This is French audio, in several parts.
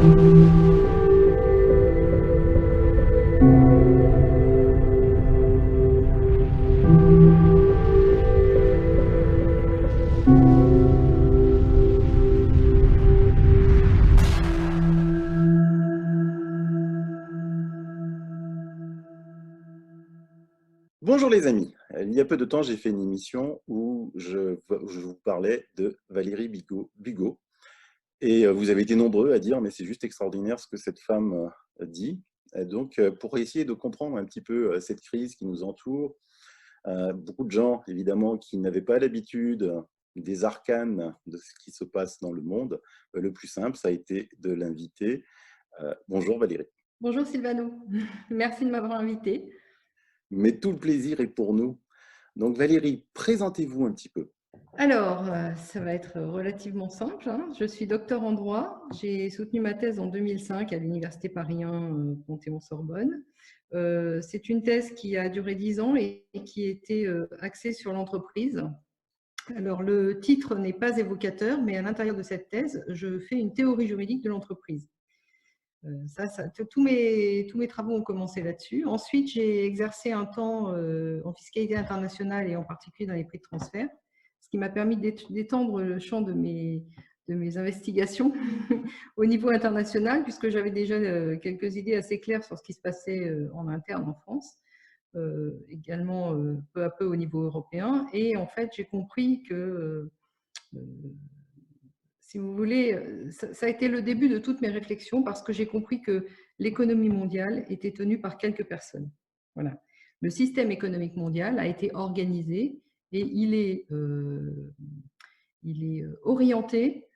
Bonjour les amis, il y a peu de temps j'ai fait une émission où je vous parlais de Valérie Bigot et vous avez été nombreux à dire mais c'est juste extraordinaire ce que cette femme dit. Et donc pour essayer de comprendre un petit peu cette crise qui nous entoure, beaucoup de gens évidemment qui n'avaient pas l'habitude des arcanes de ce qui se passe dans le monde, le plus simple ça a été de l'inviter. Bonjour Valérie. Bonjour Sylvano, merci de m'avoir invité. Mais tout le plaisir est pour nous. Donc Valérie, présentez-vous un petit peu. Alors, ça va être relativement simple, hein. Je suis docteur en droit. J'ai soutenu ma thèse en 2005 à l'Université Paris 1 Panthéon-Sorbonne. C'est une thèse qui a duré 10 ans et qui était axée sur l'entreprise. Alors, le titre n'est pas évocateur, mais à l'intérieur de cette thèse, je fais une théorie juridique de l'entreprise. Tous mes travaux ont commencé là-dessus. Ensuite, j'ai exercé un temps en fiscalité internationale et en particulier dans les prix de transfert, ce qui m'a permis d'étendre le champ de mes investigations au niveau international, puisque j'avais déjà quelques idées assez claires sur ce qui se passait en interne en France, également peu à peu au niveau européen. Et en fait, j'ai compris que si vous voulez, ça a été le début de toutes mes réflexions parce que j'ai compris que l'économie mondiale était tenue par quelques personnes. Voilà. Le système économique mondial a été organisé et il est orienté,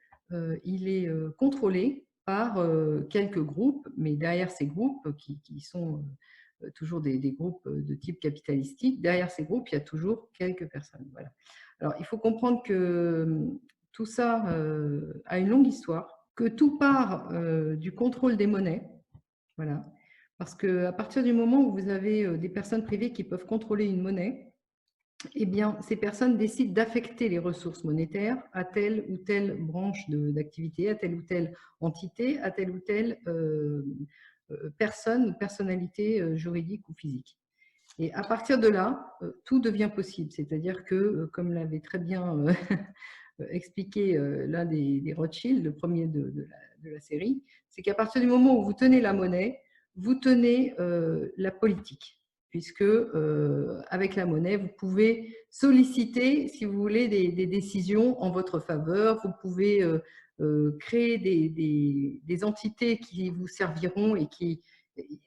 il est contrôlé par quelques groupes, mais derrière ces groupes qui sont toujours des groupes de type capitalistique, derrière ces groupes, il y a toujours quelques personnes. Voilà. Alors, il faut comprendre que tout ça a une longue histoire, que tout part du contrôle des monnaies. Voilà. Parce qu'à partir du moment où vous avez des personnes privées qui peuvent contrôler une monnaie, eh bien, ces personnes décident d'affecter les ressources monétaires à telle ou telle branche d'activité, à telle ou telle entité, à telle ou telle personne ou personnalité juridique ou physique. Et à partir de là, tout devient possible. C'est-à-dire que, comme l'avait très bien expliqué l'un des Rothschild, le premier de la série, c'est qu'à partir du moment où vous tenez la monnaie, vous tenez la politique. Puisque avec la monnaie, vous pouvez solliciter, si vous voulez, des décisions en votre faveur. Vous pouvez créer des entités qui vous serviront et qui,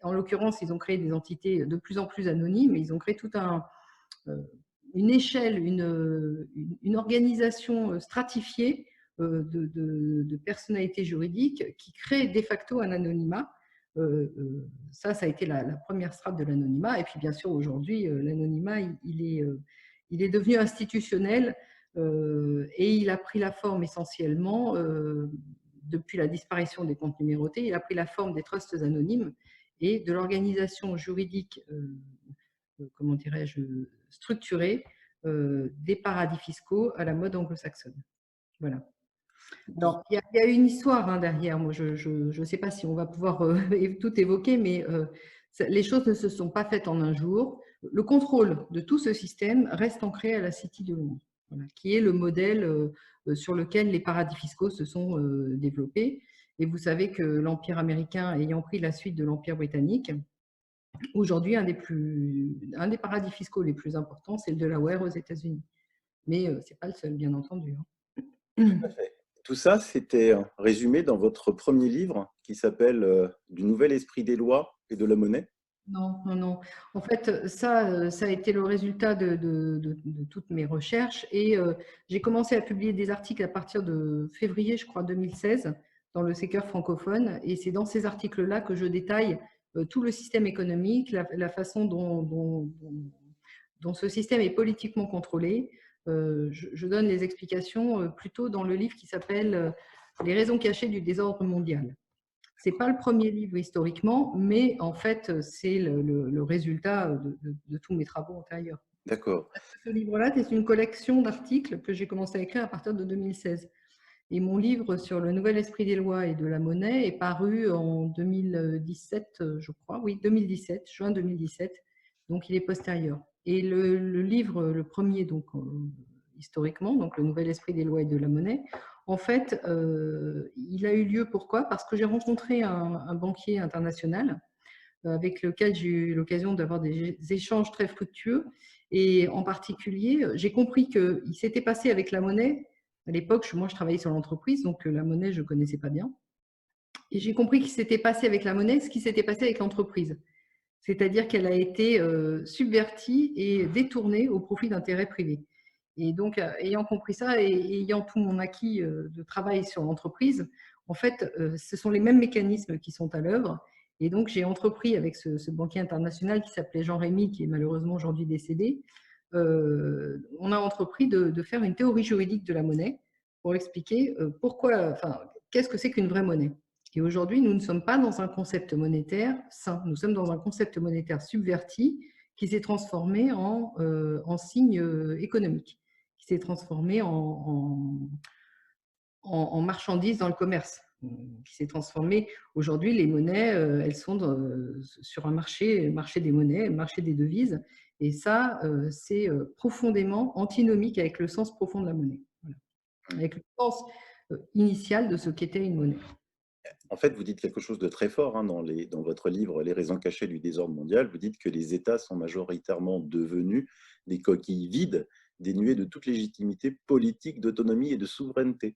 en l'occurrence, ils ont créé des entités de plus en plus anonymes. Ils ont créé tout une échelle, une organisation stratifiée de personnalités juridiques qui crée de facto un anonymat. Ça a été la première strate de l'anonymat. Et puis, bien sûr, aujourd'hui, l'anonymat, il est devenu institutionnel et il a pris la forme essentiellement, depuis la disparition des comptes numérotés, il a pris la forme des trusts anonymes et de l'organisation juridique, comment dirais-je, structurée des paradis fiscaux à la mode anglo-saxonne. Voilà. Alors, il y a une histoire derrière. Moi, je ne sais pas si on va pouvoir tout évoquer, mais les choses ne se sont pas faites en un jour. Le contrôle de tout ce système reste ancré à la City de Londres, voilà, qui est le modèle sur lequel les paradis fiscaux se sont développés. Et vous savez que l'Empire américain ayant pris la suite de l'Empire britannique, aujourd'hui, un des paradis fiscaux les plus importants, c'est le Delaware aux États-Unis. Mais ce n'est pas le seul, bien entendu. Tout à fait. Tout ça, c'était résumé dans votre premier livre qui s'appelle Du nouvel esprit des lois et de la monnaie. Non, non, non. En fait, ça a été le résultat de toutes mes recherches et j'ai commencé à publier des articles à partir de février, je crois, 2016, dans le Secteur francophone. Et c'est dans ces articles-là que je détaille tout le système économique, la façon dont ce système est politiquement contrôlé. Je donne les explications plutôt dans le livre qui s'appelle Les raisons cachées du désordre mondial. Ce n'est pas le premier livre historiquement, mais en fait, c'est le résultat de tous mes travaux antérieurs. D'accord. Ce livre-là, c'est une collection d'articles que j'ai commencé à écrire à partir de 2016. Et mon livre sur le nouvel esprit des lois et de la monnaie est paru en 2017, je crois. Oui, 2017, juin 2017. Donc, il est postérieur. Et le livre, le premier, donc historiquement, donc le nouvel esprit des lois et de la monnaie, en fait, il a eu lieu. Pourquoi? Parce que j'ai rencontré un banquier international avec lequel j'ai eu l'occasion d'avoir des échanges très fructueux. Et en particulier, j'ai compris qu'il s'était passé avec la monnaie. À l'époque, moi, je travaillais sur l'entreprise, donc la monnaie, je ne connaissais pas bien. Et j'ai compris qu'il s'était passé avec la monnaie ce qui s'était passé avec l'entreprise. C'est-à-dire qu'elle a été subvertie et détournée au profit d'intérêts privés. Et donc, ayant compris ça et ayant tout mon acquis de travail sur l'entreprise, en fait, ce sont les mêmes mécanismes qui sont à l'œuvre. Et donc, j'ai entrepris avec ce banquier international qui s'appelait Jean Rémy, qui est malheureusement aujourd'hui décédé, on a entrepris de faire une théorie juridique de la monnaie pour expliquer pourquoi, enfin, qu'est-ce que c'est qu'une vraie monnaie. Et aujourd'hui, nous ne sommes pas dans un concept monétaire sain, nous sommes dans un concept monétaire subverti qui s'est transformé en signe économique, qui s'est transformé en marchandise dans le commerce, qui s'est transformé. Aujourd'hui, les monnaies, elles sont sur un marché des monnaies, marché des devises, et ça, c'est profondément antinomique avec le sens profond de la monnaie, voilà. Avec le sens initial de ce qu'était une monnaie. En fait, vous dites quelque chose de très fort hein, dans votre livre Les raisons cachées du désordre mondial. Vous dites que les États sont majoritairement devenus des coquilles vides, dénuées de toute légitimité politique, d'autonomie et de souveraineté.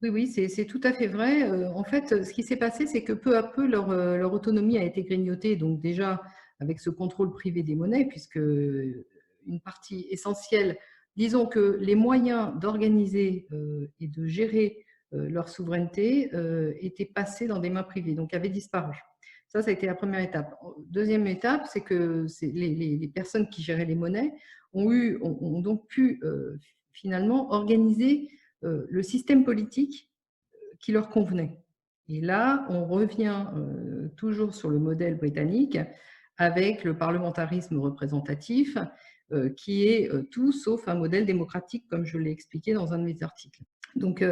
Oui, oui, c'est tout à fait vrai. En fait, ce qui s'est passé, c'est que peu à peu, leur autonomie a été grignotée. Donc déjà, avec ce contrôle privé des monnaies, puisque une partie essentielle, disons que les moyens d'organiser et de gérer leur souveraineté étaient passés dans des mains privées, donc avaient disparu. Ça a été la première étape. Deuxième étape, c'est que les personnes qui géraient les monnaies ont donc pu finalement organiser le système politique qui leur convenait. Et là, on revient toujours sur le modèle britannique avec le parlementarisme représentatif qui est tout sauf un modèle démocratique, comme je l'ai expliqué dans un de mes articles. Donc,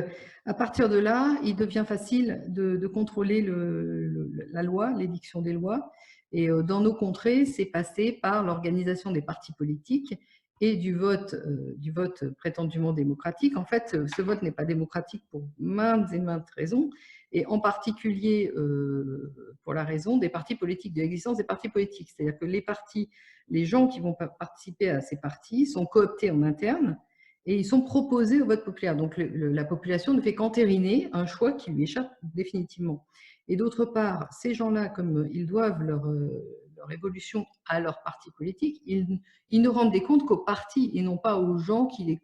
à partir de là, il devient facile de contrôler la loi, l'édiction des lois. Et dans nos contrées, c'est passé par l'organisation des partis politiques et du vote prétendument démocratique. En fait, ce vote n'est pas démocratique pour maintes et maintes raisons, et en particulier pour la raison des partis politiques, de l'existence des partis politiques. C'est-à-dire que les gens qui vont participer à ces partis sont cooptés en interne et ils sont proposés au vote populaire. Donc la population ne fait qu'entériner un choix qui lui échappe définitivement. Et d'autre part, ces gens-là, comme ils doivent leur évolution à leur parti politique, ils ne rendent des comptes qu'aux partis et non pas aux gens qui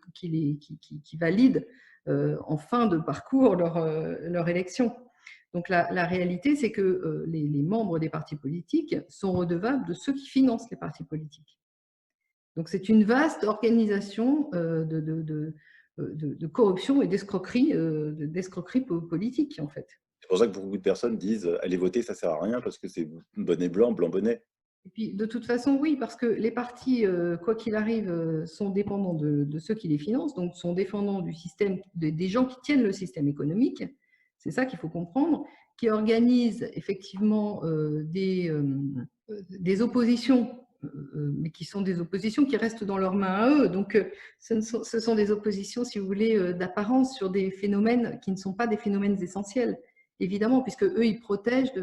valident en fin de parcours leur élection. Donc la réalité, c'est que les membres des partis politiques sont redevables de ceux qui financent les partis politiques. Donc c'est une vaste organisation de corruption et d'escroquerie politique, en fait. C'est pour ça que beaucoup de personnes disent allez voter, ça sert à rien parce que c'est bonnet blanc, blanc bonnet. Et puis, de toute façon, oui, parce que les partis, quoi qu'il arrive, sont dépendants de ceux qui les financent, donc sont dépendants du système, des gens qui tiennent le système économique. C'est ça qu'il faut comprendre, qui organisent effectivement des oppositions, mais qui sont des oppositions qui restent dans leurs mains à eux. Donc, ce sont des oppositions, si vous voulez, d'apparence sur des phénomènes qui ne sont pas des phénomènes essentiels, évidemment, puisque eux, ils protègent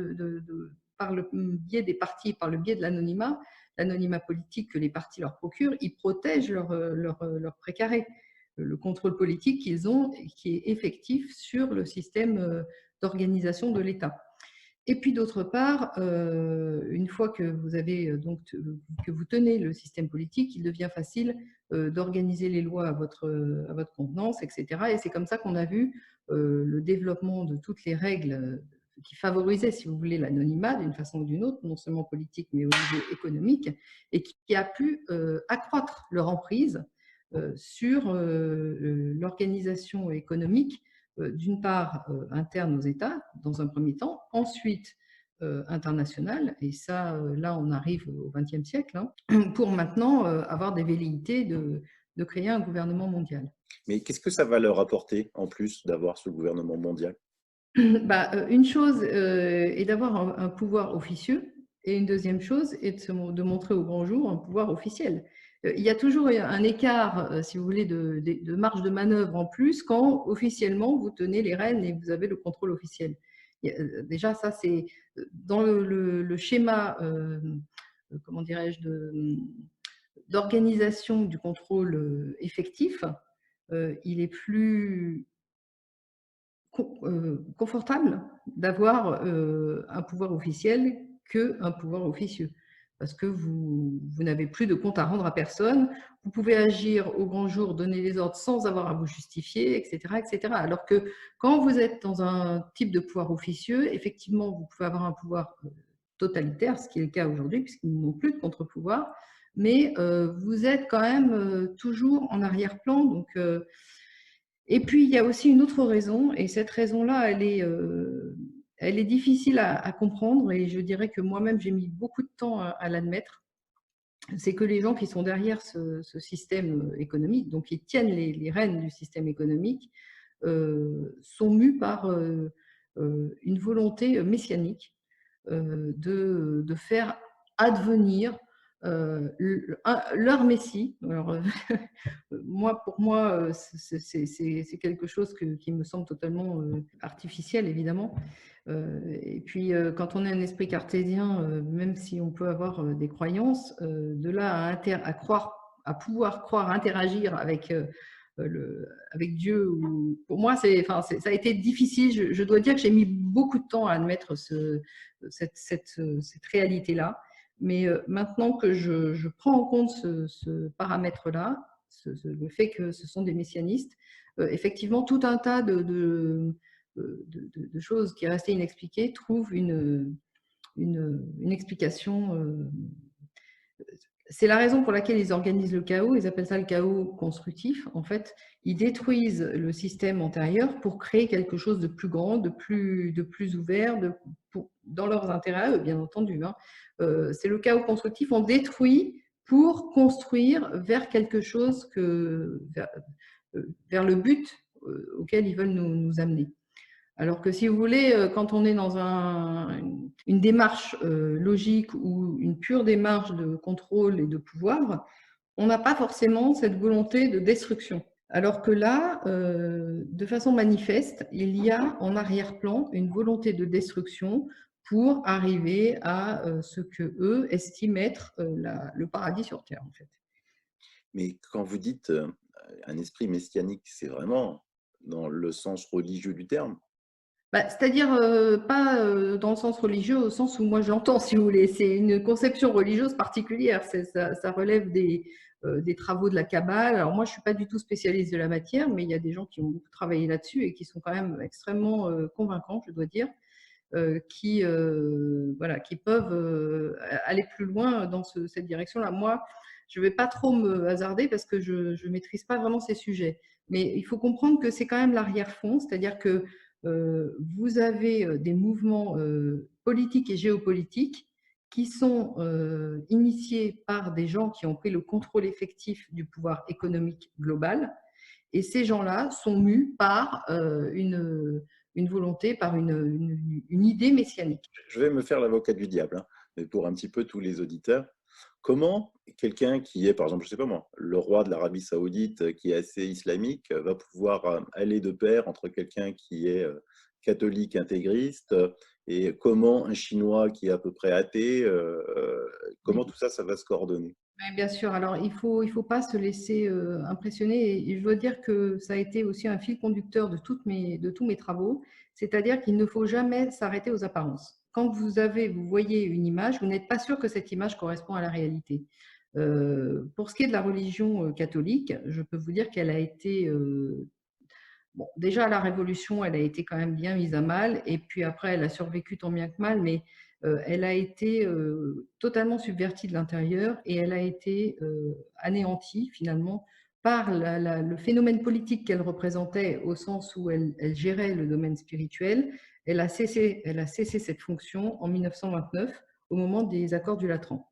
par le biais des partis, par le biais de l'anonymat politique que les partis leur procurent, ils protègent leur précaré. Le contrôle politique qu'ils ont, qui est effectif sur le système d'organisation de l'État. Et puis d'autre part, une fois que vous tenez le système politique, il devient facile d'organiser les lois à votre convenance, etc. Et c'est comme ça qu'on a vu le développement de toutes les règles qui favorisaient, si vous voulez, l'anonymat d'une façon ou d'une autre, non seulement politique, mais au niveau économique, et qui a pu accroître leur emprise sur l'organisation économique, d'une part interne aux États, dans un premier temps, ensuite internationale, et ça, là, on arrive au XXe siècle, hein, pour maintenant avoir des velléités de créer un gouvernement mondial. Mais qu'est-ce que ça va leur apporter, en plus d'avoir ce gouvernement mondial? Une chose est d'avoir un pouvoir officieux, et une deuxième chose est de montrer au grand jour un pouvoir officiel. Il y a toujours un écart, si vous voulez, de marge de manœuvre en plus quand officiellement vous tenez les rênes et vous avez le contrôle officiel. Déjà, ça, c'est dans le schéma, comment dirais-je, d'organisation du contrôle effectif, il est plus confortable d'avoir un pouvoir officiel qu'un pouvoir officieux. Parce que vous n'avez plus de compte à rendre à personne, vous pouvez agir au grand jour, donner les ordres sans avoir à vous justifier, etc., etc. Alors que quand vous êtes dans un type de pouvoir officieux, effectivement, vous pouvez avoir un pouvoir totalitaire, ce qui est le cas aujourd'hui, puisqu'ils n'ont plus de contre-pouvoir, mais vous êtes quand même toujours en arrière-plan. Donc, et puis, il y a aussi une autre raison, et cette raison-là, elle est difficile à comprendre, et je dirais que moi-même, j'ai mis beaucoup de temps à l'admettre. C'est que les gens qui sont derrière ce système économique, donc qui tiennent les rênes du système économique, sont mus par une volonté messianique de faire advenir leur Messie. Alors, pour moi, c'est quelque chose qui me semble totalement artificiel, évidemment. Et puis, quand on a un esprit cartésien, même si on peut avoir des croyances, de là à croire, à pouvoir croire, interagir avec Dieu, pour moi, ça a été difficile. Je dois dire que j'ai mis beaucoup de temps à admettre cette réalité-là. Mais maintenant que je prends en compte ce paramètre-là, le fait que ce sont des messianistes, effectivement, tout un tas de choses qui restaient inexpliquées trouvent une explication. C'est la raison pour laquelle ils organisent le chaos. Ils appellent ça le chaos constructif. En fait, ils détruisent le système antérieur pour créer quelque chose de plus grand, de plus ouvert, dans leurs intérêts, bien entendu. Hein. C'est le chaos constructif. On détruit pour construire vers quelque chose vers le but auquel ils veulent nous amener. Alors que si vous voulez, quand on est dans une démarche logique ou une pure démarche de contrôle et de pouvoir, on n'a pas forcément cette volonté de destruction. Alors que là, de façon manifeste, il y a en arrière-plan une volonté de destruction pour arriver à ce que eux estiment être le paradis sur Terre, en fait. Mais quand vous dites un esprit messianique, c'est vraiment dans le sens religieux du terme? C'est-à-dire pas dans le sens religieux, au sens où moi je l'entends, si vous voulez. C'est une conception religieuse particulière. Ça relève des travaux de la Kabbale. Alors moi, je ne suis pas du tout spécialiste de la matière, mais il y a des gens qui ont beaucoup travaillé là-dessus et qui sont quand même extrêmement convaincants, je dois dire, qui peuvent aller plus loin dans cette direction-là. Moi, je ne vais pas trop me hasarder parce que je ne maîtrise pas vraiment ces sujets. Mais il faut comprendre que c'est quand même l'arrière-fond, c'est-à-dire que vous avez des mouvements politiques et géopolitiques qui sont initiés par des gens qui ont pris le contrôle effectif du pouvoir économique global. Et ces gens-là sont mus par une volonté, par une idée messianique. Je vais me faire l'avocat du diable, hein, mais pour un petit peu tous les auditeurs. Comment quelqu'un qui est, par exemple, je ne sais pas moi, le roi de l'Arabie Saoudite, qui est assez islamique, va pouvoir aller de pair entre quelqu'un qui est catholique intégriste et comment un Chinois qui est à peu près athée, comment tout ça, ça va se coordonner? Oui, bien sûr. Alors, il faut pas se laisser impressionner. Et je dois dire que ça a été aussi un fil conducteur de tous mes travaux. C'est-à-dire qu'il ne faut jamais s'arrêter aux apparences. Quand vous voyez une image, vous n'êtes pas sûr que cette image correspond à la réalité. Pour ce qui est de la religion catholique, je peux vous dire qu'elle a été bon, déjà, la Révolution, elle a été quand même bien mise à mal, et puis après, elle a survécu tant bien que mal, mais elle a été totalement subvertie de l'intérieur et elle a été anéantie finalement par le phénomène politique qu'elle représentait au sens où elle gérait le domaine spirituel. Elle a cessé cette fonction en 1929 au moment des accords du Latran.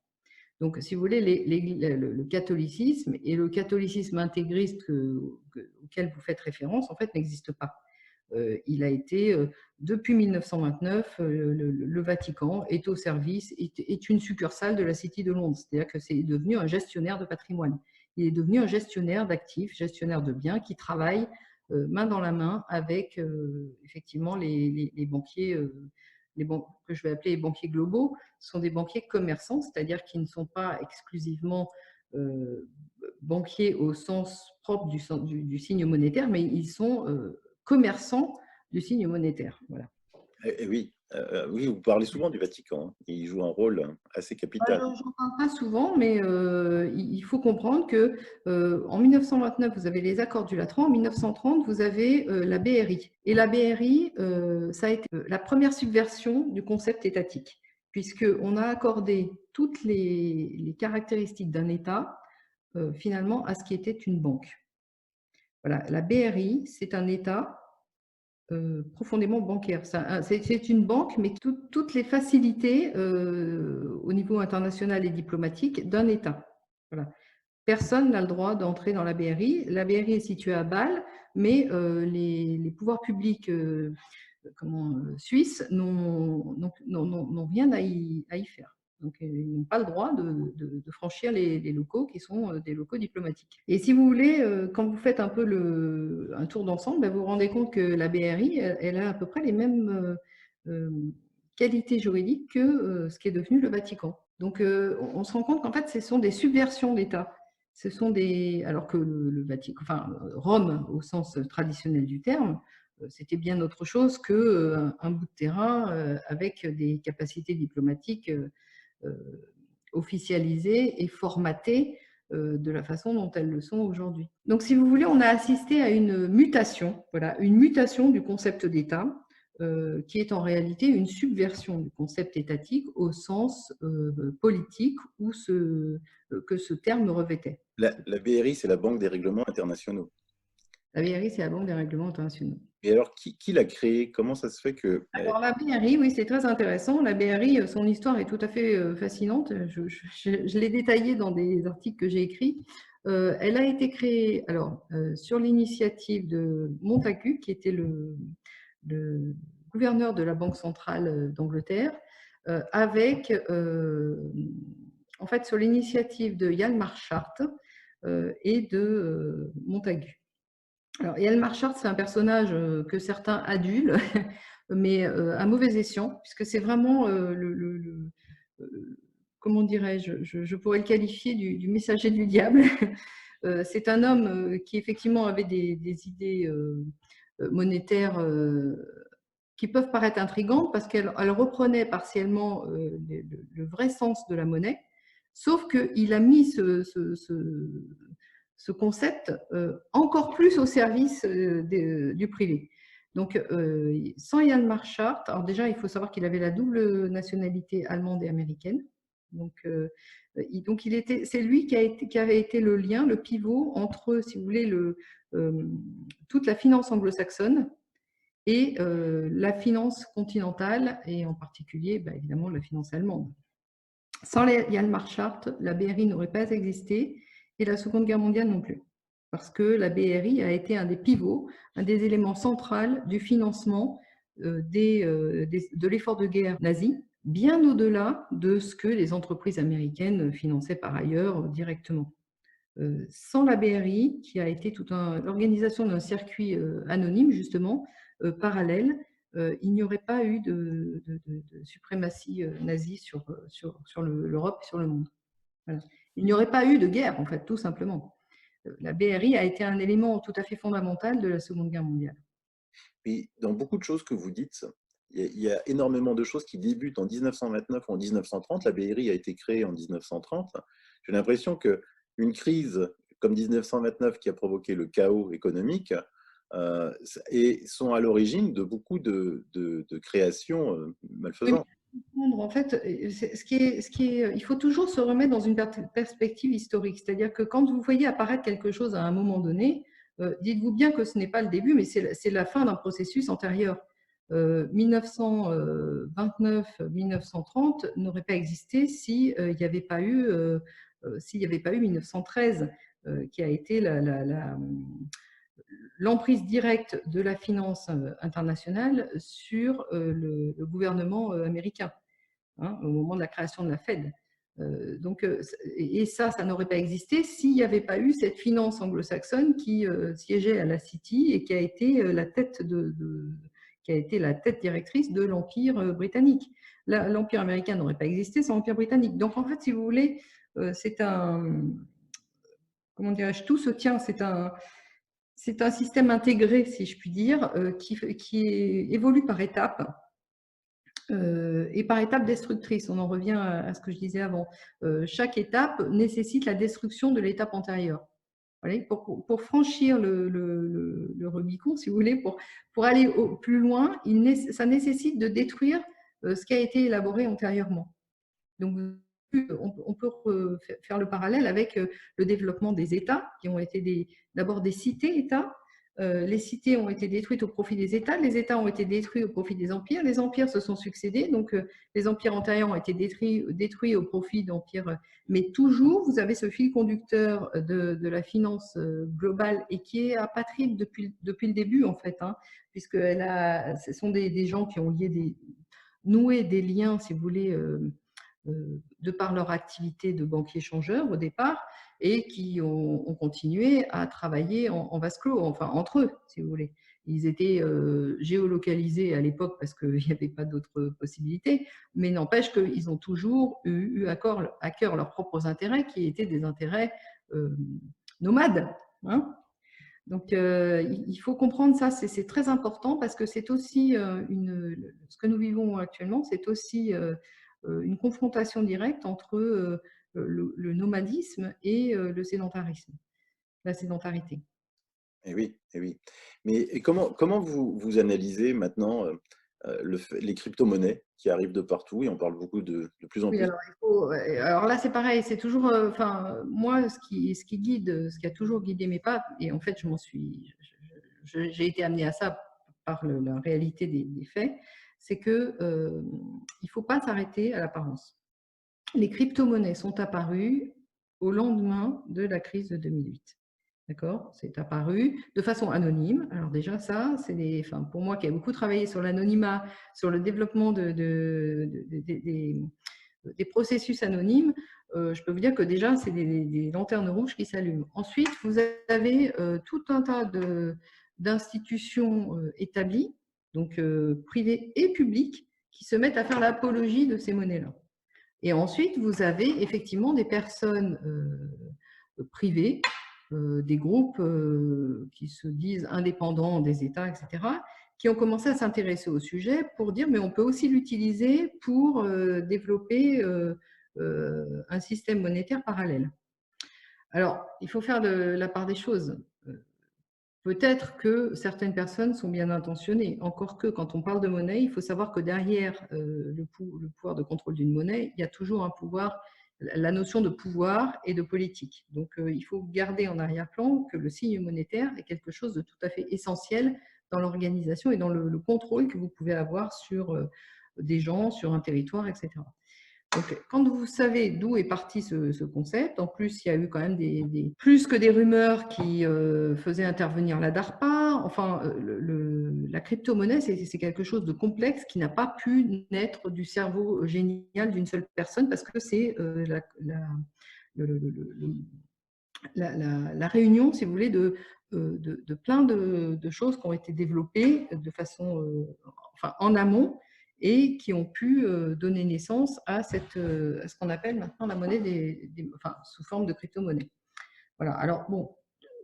Donc, si vous voulez, le catholicisme et le catholicisme intégriste auquel vous faites référence, en fait, n'existe pas. Il a été, depuis 1929, le Vatican est au service, est une succursale de la City de Londres. C'est-à-dire que c'est devenu un gestionnaire de patrimoine. Il est devenu un gestionnaire d'actifs, gestionnaire de biens qui travaille main dans la main avec effectivement les banquiers, que je vais appeler les banquiers globaux. Ce sont des banquiers commerçants, c'est-à-dire qu'ils ne sont pas exclusivement banquiers au sens propre du signe monétaire, mais ils sont commerçants du signe monétaire. Voilà. Et oui, oui, vous parlez souvent du Vatican, hein. Il joue un rôle assez capital. J'en parle pas souvent, mais il faut comprendre que en 1929, vous avez les accords du Latran. En 1930, vous avez la BRI. Et la BRI, ça a été la première subversion du concept étatique, puisqu'on a accordé toutes les caractéristiques d'un État, finalement, à ce qui était une banque. Voilà, la BRI, c'est un État profondément bancaire. C'est une banque, mais toutes les facilités au niveau international et diplomatique d'un État. Voilà. Personne n'a le droit d'entrer dans la BRI. La BRI est située à Bâle, mais les pouvoirs publics suisses n'ont rien à y faire. Donc, ils n'ont pas le droit de franchir les locaux qui sont des locaux diplomatiques. Et si vous voulez, quand vous faites un peu un tour d'ensemble, ben, vous vous rendez compte que la BRI, elle a à peu près les mêmes qualités juridiques que ce qui est devenu le Vatican. Donc, on se rend compte qu'en fait, ce sont des subversions d'État. Ce sont alors que le Vatican, enfin Rome au sens traditionnel du terme, c'était bien autre chose qu'un bout de terrain avec des capacités diplomatiques officialisées et formatées de la façon dont elles le sont aujourd'hui. Donc, si vous voulez, on a assisté à une mutation, voilà, une mutation du concept d'État, qui est en réalité une subversion du concept étatique au sens politique que ce terme revêtait. La BRI, c'est la Banque des règlements internationaux. La BRI, c'est la Banque des règlements internationaux. Et alors, qui l'a créée? Comment ça se fait que… Alors, la BRI, oui, c'est très intéressant. La BRI, son histoire est tout à fait fascinante. Je l'ai détaillée dans des articles que j'ai écrits. Elle a été créée sur l'initiative de Montagu, qui était le gouverneur de la Banque centrale d'Angleterre, avec, en fait, sur l'initiative de Hjalmar Schacht et de Montagu. Alors, Hjalmar Schacht, c'est un personnage que certains adulent, mais à mauvais escient, puisque c'est vraiment comment dirais-je, je pourrais le qualifier du messager du diable. C'est un homme qui effectivement avait des idées monétaires qui peuvent paraître intrigantes parce qu'elles reprenaient partiellement le vrai sens de la monnaie, sauf qu'il a mis ce concept encore plus au service du privé. Donc, sans Hjalmar Schacht, alors déjà, il faut savoir qu'il avait la double nationalité allemande et américaine. Donc c'est lui qui avait été le lien, le pivot entre, si vous voulez, toute la finance anglo-saxonne et la finance continentale, et en particulier, évidemment, la finance allemande. Sans Hjalmar Schacht, la BRI n'aurait pas existé et la Seconde Guerre mondiale non plus. Parce que la BRI a été un des pivots, un des éléments centraux du financement de l'effort de guerre nazi, bien au-delà de ce que les entreprises américaines finançaient par ailleurs directement. Sans la BRI, qui a été toute l'organisation d'un circuit anonyme, justement, parallèle, il n'y aurait pas eu de suprématie nazie sur l'Europe et sur le monde. Voilà. Il n'y aurait pas eu de guerre, en fait, tout simplement. La BRI a été un élément tout à fait fondamental de la Seconde Guerre mondiale. Et dans beaucoup de choses que vous dites, il y a énormément de choses qui débutent en 1929 ou en 1930. La BRI a été créée en 1930. J'ai l'impression qu'une crise comme 1929 qui a provoqué le chaos économique et sont à l'origine de beaucoup de créations malfaisantes. En fait, il faut toujours se remettre dans une perspective historique. C'est-à-dire que quand vous voyez apparaître quelque chose à un moment donné, dites-vous bien que ce n'est pas le début, mais c'est la fin d'un processus antérieur. 1929-1930 n'aurait pas existé s'il n'y avait pas eu 1913, qui a été l'emprise directe de la finance internationale sur le gouvernement américain, hein, au moment de la création de la Fed. Et ça n'aurait pas existé s'il n'y avait pas eu cette finance anglo-saxonne qui siégeait à la City et qui a été la tête directrice de l'Empire britannique. L'Empire américain n'aurait pas existé sans l'Empire britannique. Donc en fait, si vous voulez, c'est un, comment dirais-je, tout se tient, c'est un système intégré, si je puis dire, qui évolue par étapes. Et par étapes destructrices, on en revient à ce que je disais avant. Chaque étape nécessite la destruction de l'étape antérieure. Pour franchir le Rubicon, si vous voulez, pour aller plus loin, ça nécessite de détruire ce qui a été élaboré antérieurement. Donc, on peut faire le parallèle avec le développement des États, qui ont été d'abord des cités-États. Les cités ont été détruites au profit des États, les États ont été détruits au profit des empires, les empires se sont succédés, donc les empires antérieurs ont été détruits au profit d'empires, mais toujours vous avez ce fil conducteur de la finance globale et qui est apatride depuis le début en fait, hein, puisque ce sont des gens qui ont noué des liens, si vous voulez, de par leur activité de banquier-changeur au départ, et qui ont continué à travailler en vase clos, enfin entre eux, si vous voulez. Ils étaient géolocalisés à l'époque parce qu'il n'y avait pas d'autres possibilités, mais n'empêche qu'ils ont toujours eu à cœur leurs propres intérêts, qui étaient des intérêts nomades. Hein. Donc, il faut comprendre ça, c'est très important parce que c'est aussi ce que nous vivons actuellement, c'est aussi une confrontation directe entre le nomadisme et le sédentarisme, la sédentarité. Et oui, et oui. Mais comment vous analysez maintenant les crypto-monnaies qui arrivent de partout et on parle beaucoup de plus en Oui, plus? alors là, c'est pareil, c'est toujours, enfin, moi, ce qui guide, ce qui a toujours guidé mes pas, et en fait, j'ai été amenée à ça par la réalité des faits, c'est que il ne faut pas s'arrêter à l'apparence. Les crypto-monnaies sont apparues au lendemain de la crise de 2008. D'accord? C'est apparu de façon anonyme. Alors déjà, ça, enfin, pour moi qui ai beaucoup travaillé sur l'anonymat, sur le développement des processus anonymes, je peux vous dire que déjà, c'est des lanternes rouges qui s'allument. Ensuite, vous avez tout un tas d'institutions établies, donc privées et publiques, qui se mettent à faire l'apologie de ces monnaies-là. Et ensuite, vous avez effectivement des personnes privées, des groupes qui se disent indépendants des États, etc., qui ont commencé à s'intéresser au sujet pour dire mais on peut aussi l'utiliser pour développer un système monétaire parallèle. Alors, il faut faire la part des choses. Peut-être que certaines personnes sont bien intentionnées, encore que quand on parle de monnaie, il faut savoir que derrière le pouvoir de contrôle d'une monnaie, il y a toujours un pouvoir, la notion de pouvoir et de politique. Donc il faut garder en arrière-plan que le signe monétaire est quelque chose de tout à fait essentiel dans l'organisation et dans le contrôle que vous pouvez avoir sur des gens, sur un territoire, etc. Donc, quand vous savez d'où est parti ce concept, en plus, il y a eu quand même plus que des rumeurs qui faisaient intervenir la DARPA. Enfin, la crypto-monnaie, c'est quelque chose de complexe qui n'a pas pu naître du cerveau génial d'une seule personne parce que c'est la réunion, si vous voulez, de plein de choses qui ont été développées de façon en amont et qui ont pu donner naissance à ce qu'on appelle maintenant la monnaie sous forme de crypto-monnaie. Voilà. Alors, bon,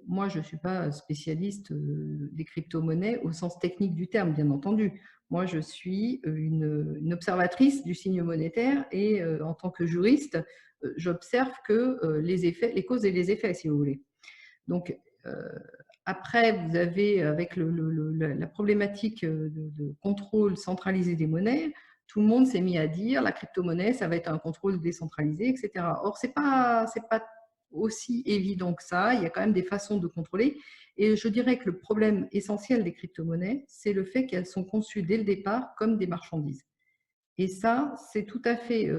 moi, je ne suis pas spécialiste des crypto-monnaies au sens technique du terme, bien entendu. Moi, je suis une observatrice du signe monétaire et en tant que juriste, j'observe que les causes et les effets, si vous voulez. Donc, après, vous avez, avec la problématique de contrôle centralisé des monnaies, tout le monde s'est mis à dire la crypto-monnaie, ça va être un contrôle décentralisé, etc. Or, ce n'est pas aussi évident que ça. Il y a quand même des façons de contrôler. Et je dirais que le problème essentiel des crypto-monnaies, c'est le fait qu'elles sont conçues dès le départ comme des marchandises. Et ça, c'est tout à fait,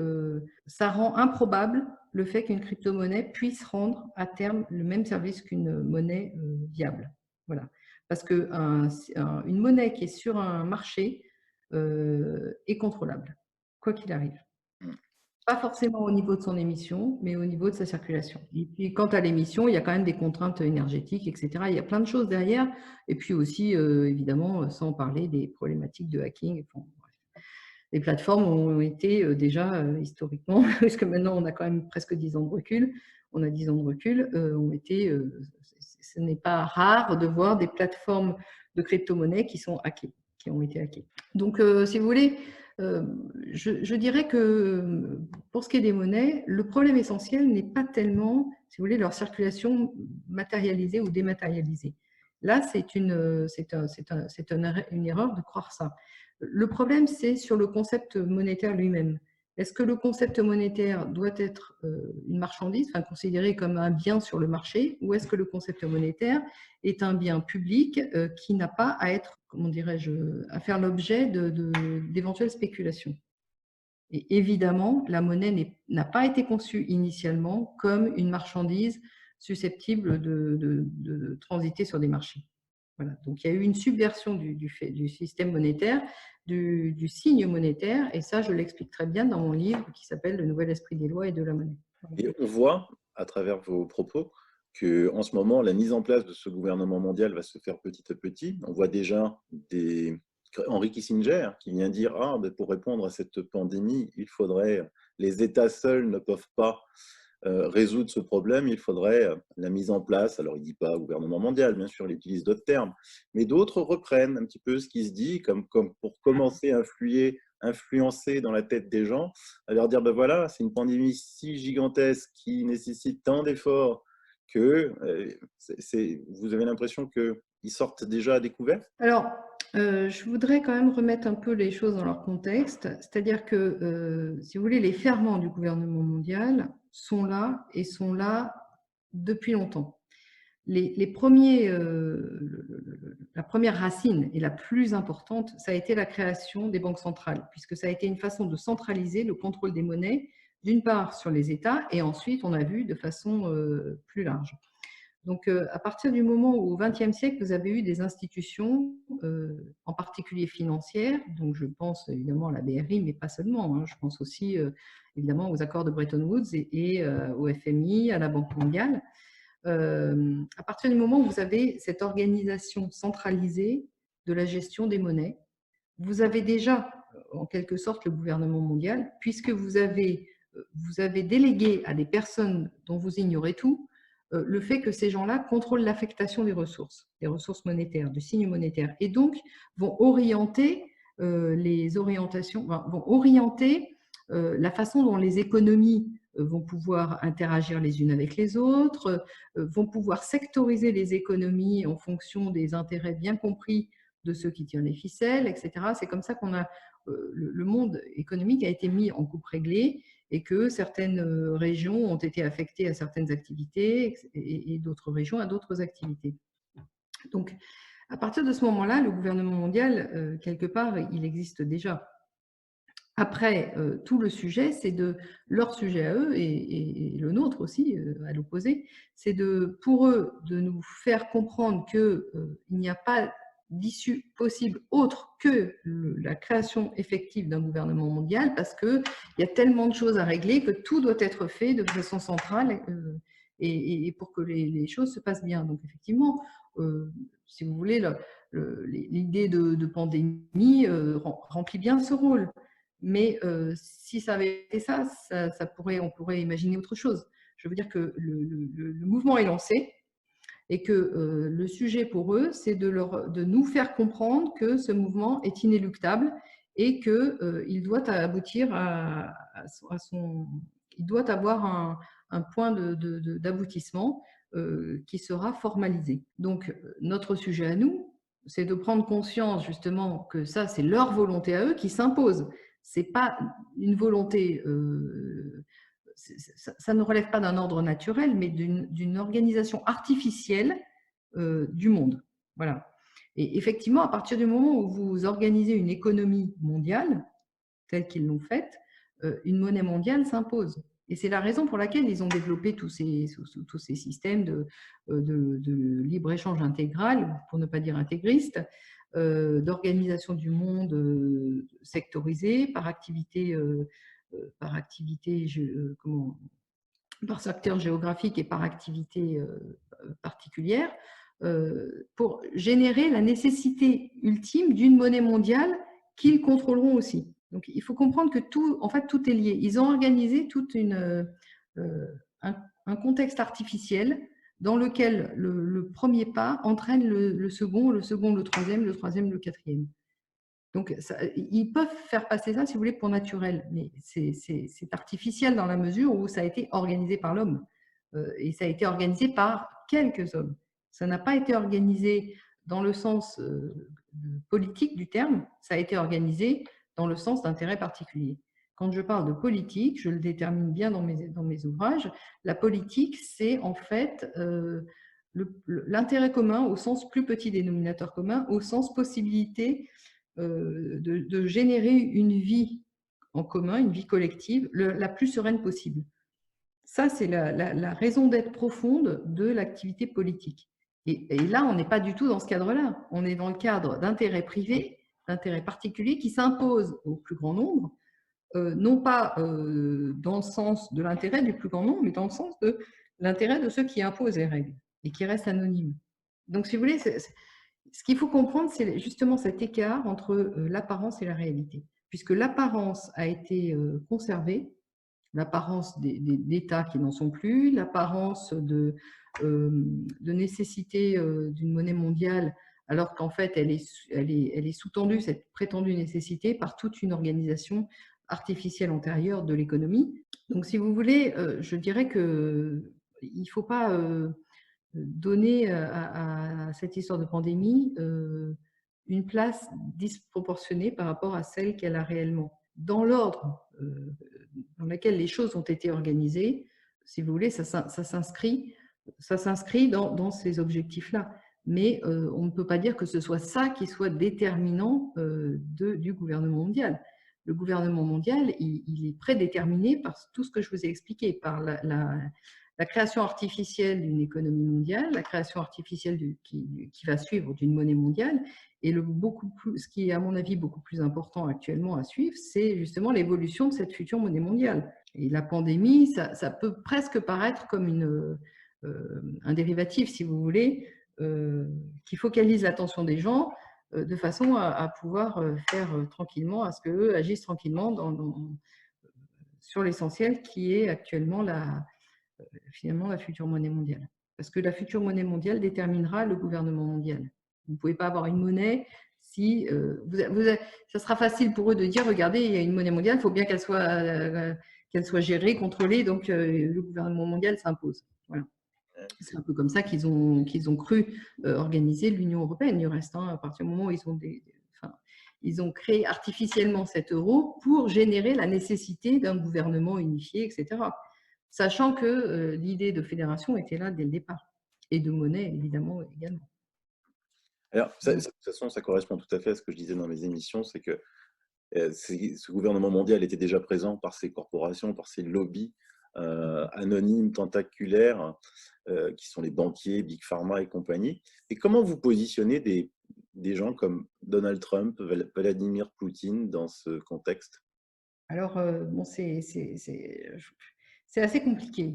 ça rend improbable le fait qu'une crypto-monnaie puisse rendre à terme le même service qu'une monnaie viable. Voilà. Parce qu'une monnaie qui est sur un marché est contrôlable, quoi qu'il arrive. Pas forcément au niveau de son émission, mais au niveau de sa circulation. Et puis, quant à l'émission, il y a quand même des contraintes énergétiques, etc. Il y a plein de choses derrière. Et puis aussi, évidemment, sans parler des problématiques de hacking. Enfin, les plateformes ont été déjà historiquement, parce que maintenant on a quand même presque 10 ans de recul, on a 10 ans de recul, ce n'est pas rare de voir des plateformes de crypto-monnaies qui sont hackées, qui ont été hackées. Donc, si vous voulez, je dirais que pour ce qui est des monnaies, le problème essentiel n'est pas tellement, si vous voulez, leur circulation matérialisée ou dématérialisée. Là, c'est une erreur de croire ça. Le problème, c'est sur le concept monétaire lui-même. Est-ce que le concept monétaire doit être une marchandise, enfin considéré comme un bien sur le marché, ou est-ce que le concept monétaire est un bien public qui n'a pas à être, comment dirais-je, à faire l'objet d'éventuelles spéculations? Et évidemment, la monnaie n'a pas été conçue initialement comme une marchandise susceptible de transiter sur des marchés. Voilà. Donc, il y a eu une subversion du système monétaire, du signe monétaire, et ça, je l'explique très bien dans mon livre qui s'appelle « Le nouvel esprit des lois et de la monnaie ». Et on voit, à travers vos propos, qu'en ce moment, la mise en place de ce gouvernement mondial va se faire petit à petit. On voit déjà Henry Kissinger qui vient dire « Ah, ben pour répondre à cette pandémie, les États seuls ne peuvent pas résoudre ce problème, il faudrait la mise en place », alors il ne dit pas gouvernement mondial, bien sûr, il utilise d'autres termes, mais d'autres reprennent un petit peu ce qui se dit, comme pour commencer à influencer dans la tête des gens, à leur dire, ben voilà, c'est une pandémie si gigantesque qui nécessite tant d'efforts que vous avez l'impression qu'ils sortent déjà à découvert? Alors, je voudrais quand même remettre un peu les choses dans leur contexte, c'est-à-dire que, si vous voulez, les ferments du gouvernement mondial sont là et sont là depuis longtemps. La première racine et la plus importante, ça a été la création des banques centrales, puisque ça a été une façon de centraliser le contrôle des monnaies, d'une part sur les États, et ensuite, on a vu de façon plus large. Donc, à partir du moment où, au XXe siècle, vous avez eu des institutions, en particulier financières, donc je pense évidemment à la BRI, mais pas seulement, hein, je pense aussi évidemment aux accords de Bretton Woods et au FMI, à la Banque mondiale. À partir du moment où vous avez cette organisation centralisée de la gestion des monnaies, vous avez déjà, en quelque sorte, le gouvernement mondial, puisque vous avez délégué à des personnes dont vous ignorez tout, le fait que ces gens-là contrôlent l'affectation des ressources monétaires, du signe monétaire, et donc vont orienter vont orienter la façon dont les économies vont pouvoir interagir les unes avec les autres, vont pouvoir sectoriser les économies en fonction des intérêts bien compris de ceux qui tirent les ficelles, etc. C'est comme ça qu'on a le monde économique a été mis en coupe réglée et que certaines régions ont été affectées à certaines activités et d'autres régions à d'autres activités. Donc, à partir de ce moment-là, le gouvernement mondial, quelque part, il existe déjà. Après, tout le sujet, c'est leur sujet à eux et le nôtre aussi, à l'opposé, c'est pour eux de nous faire comprendre qu'il n'y a pas d'issue possible autre que la création effective d'un gouvernement mondial, parce qu'il y a tellement de choses à régler que tout doit être fait de façon centrale et pour que les choses se passent bien. Donc effectivement, si vous voulez, l'idée de pandémie remplit bien ce rôle. Mais si ça avait été ça, on pourrait imaginer autre chose. Je veux dire que le mouvement est lancé et que le sujet pour eux, c'est de nous faire comprendre que ce mouvement est inéluctable et qu'il doit aboutir il doit avoir un point d'aboutissement qui sera formalisé. Donc, notre sujet à nous, c'est de prendre conscience justement que ça, c'est leur volonté à eux qui s'impose. Ce n'est pas une volonté, ça ne relève pas d'un ordre naturel, mais d'une organisation artificielle du monde. Voilà. Et effectivement, à partir du moment où vous organisez une économie mondiale, telle qu'ils l'ont faite, une monnaie mondiale s'impose. Et c'est la raison pour laquelle ils ont développé tous ces systèmes de libre-échange intégral, pour ne pas dire intégriste, d'organisation du monde sectorisé par activité par secteur géographique et par activité particulière, pour générer la nécessité ultime d'une monnaie mondiale qu'ils contrôleront aussi. Donc, il faut comprendre que en fait, tout est lié. Ils ont organisé un contexte artificiel dans lequel le premier pas entraîne le second, le troisième, le troisième, le quatrième. Donc, ils peuvent faire passer ça, si vous voulez, pour naturel, mais c'est artificiel dans la mesure où ça a été organisé par l'homme. Et ça a été organisé par quelques hommes. Ça n'a pas été organisé dans le sens politique du terme, ça a été organisé dans le sens d'intérêt particulier. Quand je parle de politique, je le détermine bien dans mes ouvrages, la politique, c'est en fait l'intérêt commun au sens plus petit dénominateur commun, au sens possibilité de générer une vie en commun, une vie collective, la plus sereine possible. Ça, c'est la raison d'être profonde de l'activité politique. Et là, on n'est pas du tout dans ce cadre-là. On est dans le cadre d'intérêts privés, d'intérêts particuliers qui s'imposent au plus grand nombre, non pas dans le sens de l'intérêt du plus grand nombre, mais dans le sens de l'intérêt de ceux qui imposent les règles et qui restent anonymes. Donc, si vous voulez, ce qu'il faut comprendre, c'est justement cet écart entre l'apparence et la réalité. Puisque l'apparence a été conservée, l'apparence d'États qui n'en sont plus, l'apparence de nécessité d'une monnaie mondiale, alors qu'en fait, elle est sous-tendue, cette prétendue nécessité, par toute une organisation artificielle antérieure de l'économie. Donc, si vous voulez, je dirais qu'il ne faut pas donner à cette histoire de pandémie une place disproportionnée par rapport à celle qu'elle a réellement. Dans l'ordre dans lequel les choses ont été organisées, si vous voulez, ça s'inscrit dans ces objectifs-là. Mais on ne peut pas dire que ce soit ça qui soit déterminant du gouvernement mondial. Le gouvernement mondial, il est prédéterminé par tout ce que je vous ai expliqué, par la création artificielle d'une économie mondiale, la création artificielle qui va suivre d'une monnaie mondiale, et ce qui est à mon avis beaucoup plus important actuellement à suivre, c'est justement l'évolution de cette future monnaie mondiale. Et la pandémie, ça peut presque paraître comme un dérivatif, si vous voulez, qui focalise l'attention des gens de façon à pouvoir faire tranquillement, à ce qu'eux agissent tranquillement sur l'essentiel qui est actuellement finalement la future monnaie mondiale. Parce que la future monnaie mondiale déterminera le gouvernement mondial. Vous ne pouvez pas avoir une monnaie si... ça sera facile pour eux de dire, regardez, il y a une monnaie mondiale, il faut bien qu'elle soit gérée, contrôlée, donc le gouvernement mondial s'impose. Voilà. C'est un peu comme ça qu'ils ont cru organiser l'Union européenne. Du reste, à partir du moment où ils ont créé artificiellement cet euro pour générer la nécessité d'un gouvernement unifié, etc. Sachant que l'idée de fédération était là dès le départ, et de monnaie, évidemment, également. Alors, de toute façon, ça correspond tout à fait à ce que je disais dans mes émissions, c'est que ce gouvernement mondial était déjà présent par ses corporations, par ses lobbies anonymes, tentaculaires, qui sont les banquiers, Big Pharma et compagnie. Et comment vous positionnez des gens comme Donald Trump, Vladimir Poutine dans ce contexte? Alors, bon, c'est assez compliqué.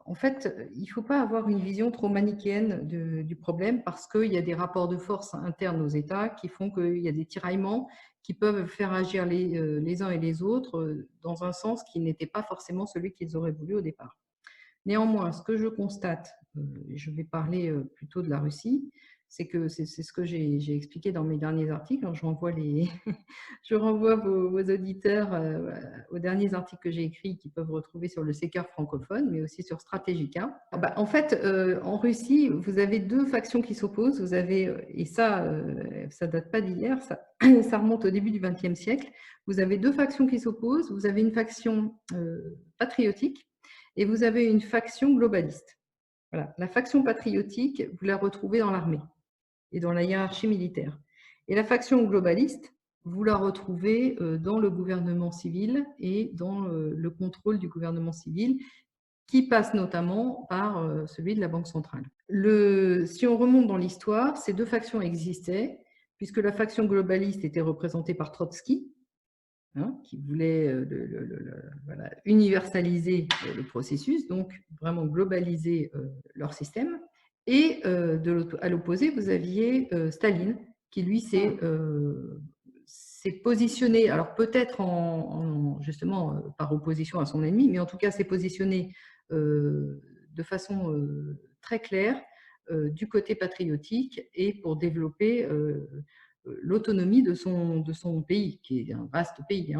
En fait, il ne faut pas avoir une vision trop manichéenne du problème parce qu'il y a des rapports de force internes aux États qui font qu'il y a des tiraillements qui peuvent faire agir les uns et les autres dans un sens qui n'était pas forcément celui qu'ils auraient voulu au départ. Néanmoins, ce que je constate, et je vais parler plutôt de la Russie, c'est ce que j'ai expliqué dans mes derniers articles. Alors, je renvoie vos auditeurs aux derniers articles que j'ai écrits qu'ils peuvent retrouver sur le Secker francophone, mais aussi sur Strategica. En fait, en Russie, vous avez deux factions qui s'opposent. Vous avez, et ça date pas d'hier, ça remonte au début du XXe siècle. Vous avez deux factions qui s'opposent. Vous avez une faction patriotique et vous avez une faction globaliste. Voilà. La faction patriotique, vous la retrouvez dans l'armée et dans la hiérarchie militaire. Et la faction globaliste, vous la retrouvez dans le gouvernement civil et dans le contrôle du gouvernement civil, qui passe notamment par celui de la Banque centrale. Si on remonte dans l'histoire, ces deux factions existaient, puisque la faction globaliste était représentée par Trotsky, qui voulait voilà, universaliser le processus, donc vraiment globaliser leur système. Et à l'opposé, vous aviez Staline, qui lui s'est positionné, alors peut-être justement par opposition à son ennemi, mais en tout cas s'est positionné de façon très claire du côté patriotique et pour développer l'autonomie de son pays, qui est un vaste pays.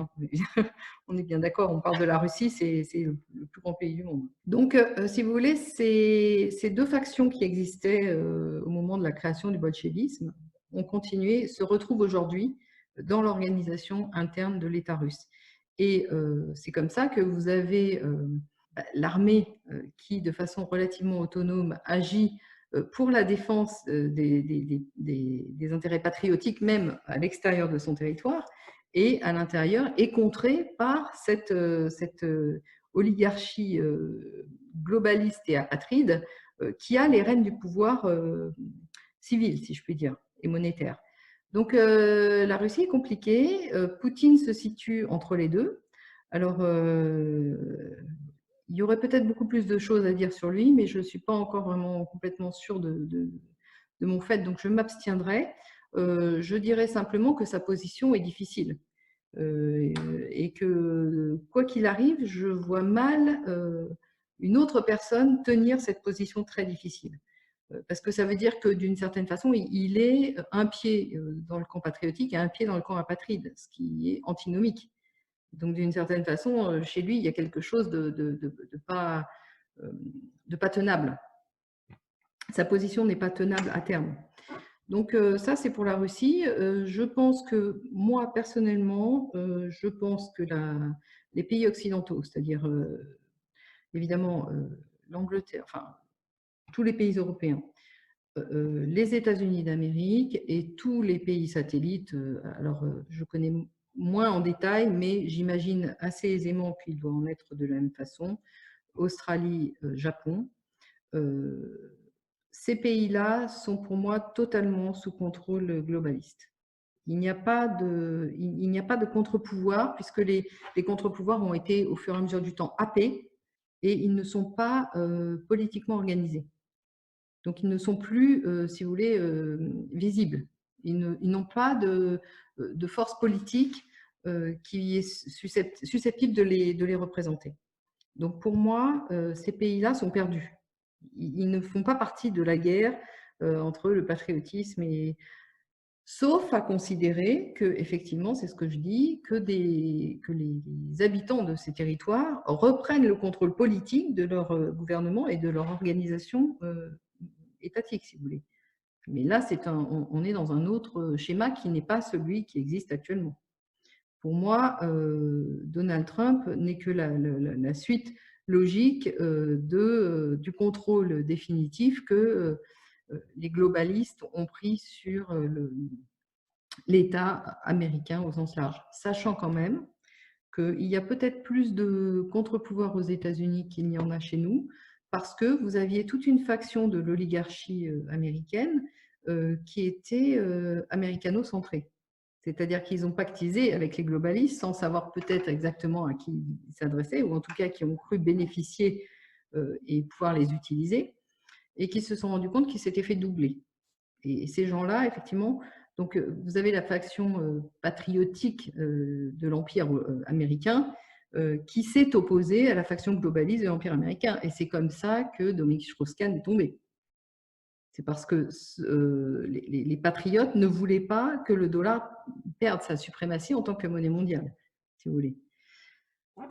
On est bien d'accord, on parle de la Russie, c'est le plus grand pays du monde. Donc, si vous voulez, ces deux factions qui existaient au moment de la création du bolchevisme ont continué, se retrouvent aujourd'hui dans l'organisation interne de l'État russe. Et c'est comme ça que vous avez l'armée qui, de façon relativement autonome, agit pour la défense des intérêts patriotiques, même à l'extérieur de son territoire, et à l'intérieur est contrée par cette oligarchie globaliste et apatride qui a les rênes du pouvoir civil, si je puis dire, et monétaire. Donc la Russie est compliquée, Poutine se situe entre les deux. Alors, il y aurait peut-être beaucoup plus de choses à dire sur lui, mais je ne suis pas encore vraiment complètement sûre de mon fait, donc je m'abstiendrai. Je dirais simplement que sa position est difficile et que, quoi qu'il arrive, je vois mal une autre personne tenir cette position très difficile. Parce que ça veut dire que d'une certaine façon, il est un pied dans le camp patriotique et un pied dans le camp apatride, ce qui est antinomique. Donc, d'une certaine façon, chez lui, il y a quelque chose de pas tenable. Sa position n'est pas tenable à terme. Donc, ça, c'est pour la Russie. Je pense que, moi, personnellement, je pense que les pays occidentaux, c'est-à-dire, évidemment, l'Angleterre, enfin, tous les pays européens, les États-Unis d'Amérique et tous les pays satellites, alors je connais moins en détail, mais j'imagine assez aisément qu'il doit en être de la même façon, Australie, Japon, ces pays-là sont pour moi totalement sous contrôle globaliste. Il n'y a pas de contre-pouvoir, puisque les contre-pouvoirs ont été au fur et à mesure du temps happés et ils ne sont pas politiquement organisés. Donc, ils ne sont plus, si vous voulez, visibles. Ils n'ont pas de force politique qui est susceptible de les représenter. Donc, pour moi, ces pays-là sont perdus. Ils ne font pas partie de la guerre entre le patriotisme et… Sauf à considérer que, effectivement, c'est ce que je dis, que les habitants de ces territoires reprennent le contrôle politique de leur gouvernement et de leur organisation étatique, si vous voulez. Mais là, on est dans un autre schéma qui n'est pas celui qui existe actuellement. Pour moi, Donald Trump n'est que la suite logique du contrôle définitif que les globalistes ont pris sur l'État américain au sens large, sachant quand même qu'il y a peut-être plus de contre-pouvoirs aux États-Unis qu'il n'y en a chez nous, parce que vous aviez toute une faction de l'oligarchie américaine qui était américano-centrée. C'est-à-dire qu'ils ont pactisé avec les globalistes sans savoir peut-être exactement à qui ils s'adressaient, ou en tout cas qui ont cru bénéficier et pouvoir les utiliser, et qui se sont rendus compte qu'ils s'étaient fait doubler. Et ces gens-là, effectivement, donc vous avez la faction patriotique de l'Empire américain qui s'est opposée à la faction globaliste de l'Empire américain. Et c'est comme ça que Dominique Strauss-Kahn est tombé. C'est parce que les patriotes ne voulaient pas que le dollar perde sa suprématie en tant que monnaie mondiale, si vous voulez.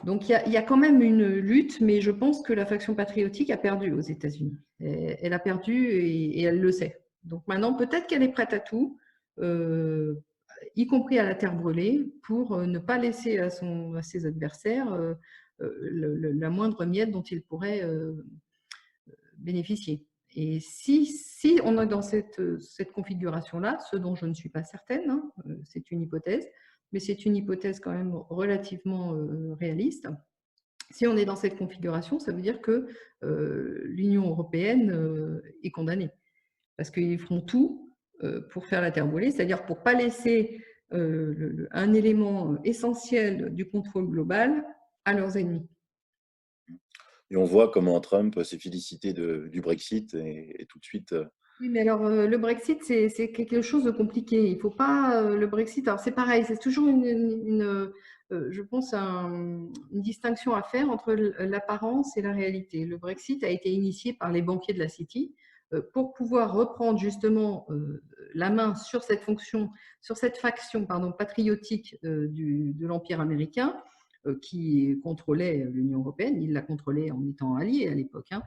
Donc, il y a quand même une lutte, mais je pense que la faction patriotique a perdu aux États-Unis. Elle a perdu et elle le sait. Donc maintenant, peut-être qu'elle est prête à tout, y compris à la terre brûlée, pour ne pas laisser à ses adversaires la moindre miette dont ils pourraient bénéficier. Et si on est dans cette configuration-là, ce dont je ne suis pas certaine, hein, c'est une hypothèse, mais c'est une hypothèse quand même relativement réaliste. Si on est dans cette configuration, ça veut dire que l'Union européenne est condamnée. Parce qu'ils feront tout pour faire la terre brûlée, c'est-à-dire pour ne pas laisser un élément essentiel du contrôle global à leurs ennemis. Et on voit comment Trump s'est félicité du Brexit et tout de suite. Oui, mais alors le Brexit, c'est quelque chose de compliqué. Il ne faut pas le Brexit. Alors c'est pareil, c'est toujours je pense, une distinction à faire entre l'apparence et la réalité. Le Brexit a été initié par les banquiers de la City pour pouvoir reprendre justement la main sur cette faction patriotique de l'Empire américain qui contrôlait l'Union européenne. Il la contrôlait en étant allié à l'époque, hein.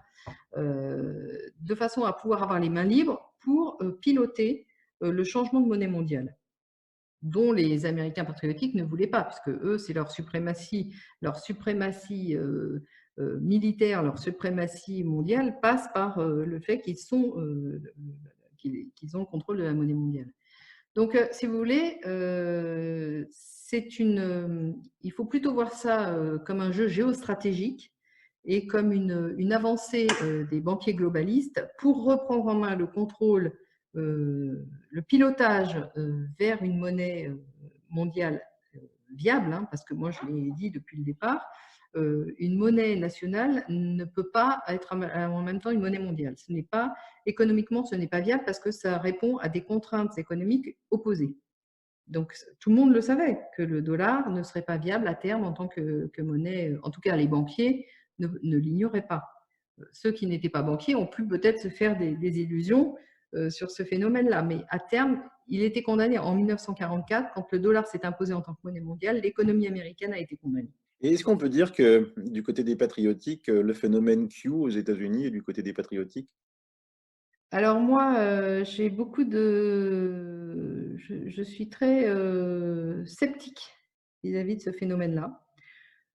De façon à pouvoir avoir les mains libres pour piloter le changement de monnaie mondiale, dont les Américains patriotiques ne voulaient pas, parce que eux, c'est leur suprématie militaire, leur suprématie mondiale passe par le fait qu'ils ont le contrôle de la monnaie mondiale. Donc, si vous voulez, il faut plutôt voir ça comme un jeu géostratégique et comme une avancée des banquiers globalistes pour reprendre en main le contrôle, le pilotage vers une monnaie mondiale viable, hein, parce que moi je l'ai dit depuis le départ, une monnaie nationale ne peut pas être en même temps une monnaie mondiale. Économiquement, ce n'est pas viable parce que ça répond à des contraintes économiques opposées. Donc, tout le monde le savait, que le dollar ne serait pas viable à terme en tant que monnaie. En tout cas, les banquiers ne l'ignoraient pas. Ceux qui n'étaient pas banquiers ont pu peut-être se faire des illusions sur ce phénomène-là. Mais à terme, il était condamné en 1944, quand le dollar s'est imposé en tant que monnaie mondiale, l'économie américaine a été condamnée. Et est-ce qu'on peut dire que du côté des patriotiques, le phénomène Q aux États-Unis est du côté des patriotiques? Alors moi, j'ai beaucoup de... Je suis très sceptique vis-à-vis de ce phénomène-là.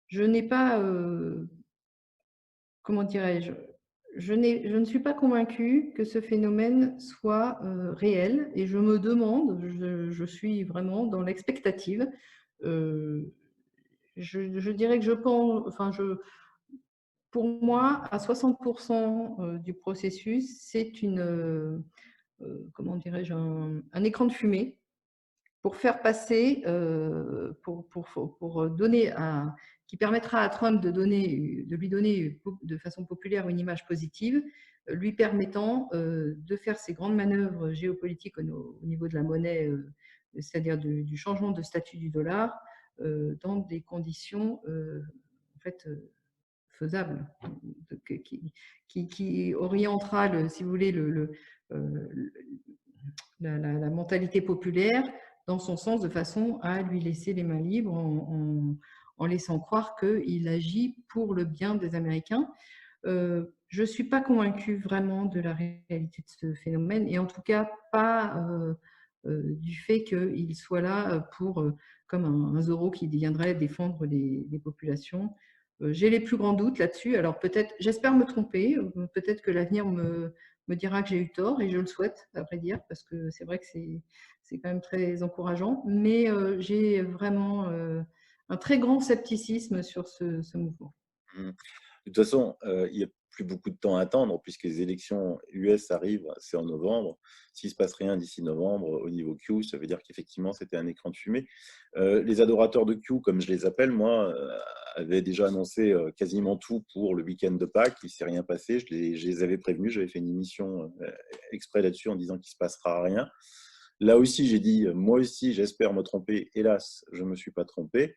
Je n'ai pas, comment dirais-je, je ne suis pas convaincue que ce phénomène soit réel et je me demande, je suis vraiment dans l'expectative. Euh, je dirais que je pense, enfin, pour moi, à 60% du processus, c'est comment dirais-je, un écran de fumée pour faire passer, pour donner qui permettra à Trump de lui donner de façon populaire une image positive, lui permettant de faire ces grandes manœuvres géopolitiques au niveau de la monnaie, c'est-à-dire du changement de statut du dollar, dans des conditions en fait faisables, qui orientera, si vous voulez, euh, la mentalité populaire dans son sens de façon à lui laisser les mains libres en laissant croire qu'il agit pour le bien des Américains. Je ne suis pas convaincue vraiment de la réalité de ce phénomène et en tout cas pas du fait qu'il soit là comme un Zorro qui viendrait défendre les populations. J'ai les plus grands doutes là-dessus. Alors peut-être, j'espère me tromper, peut-être que l'avenir me dira que j'ai eu tort et je le souhaite, à vrai dire, parce que c'est vrai que c'est quand même très encourageant. Mais j'ai vraiment un très grand scepticisme sur ce mouvement. Mmh. De toute façon, il n'y a plus beaucoup de temps à attendre puisque les élections US arrivent, c'est en novembre. S'il ne se passe rien d'ici novembre au niveau Q, ça veut dire qu'effectivement, c'était un écran de fumée. Les adorateurs de Q, comme je les appelle, moi, avaient déjà annoncé quasiment tout pour le week-end de Pâques. Il ne s'est rien passé. Je les avais prévenus. J'avais fait une émission exprès là-dessus en disant qu'il ne se passera rien. Là aussi, j'ai dit, moi aussi, j'espère me tromper. Hélas, je ne me suis pas trompé.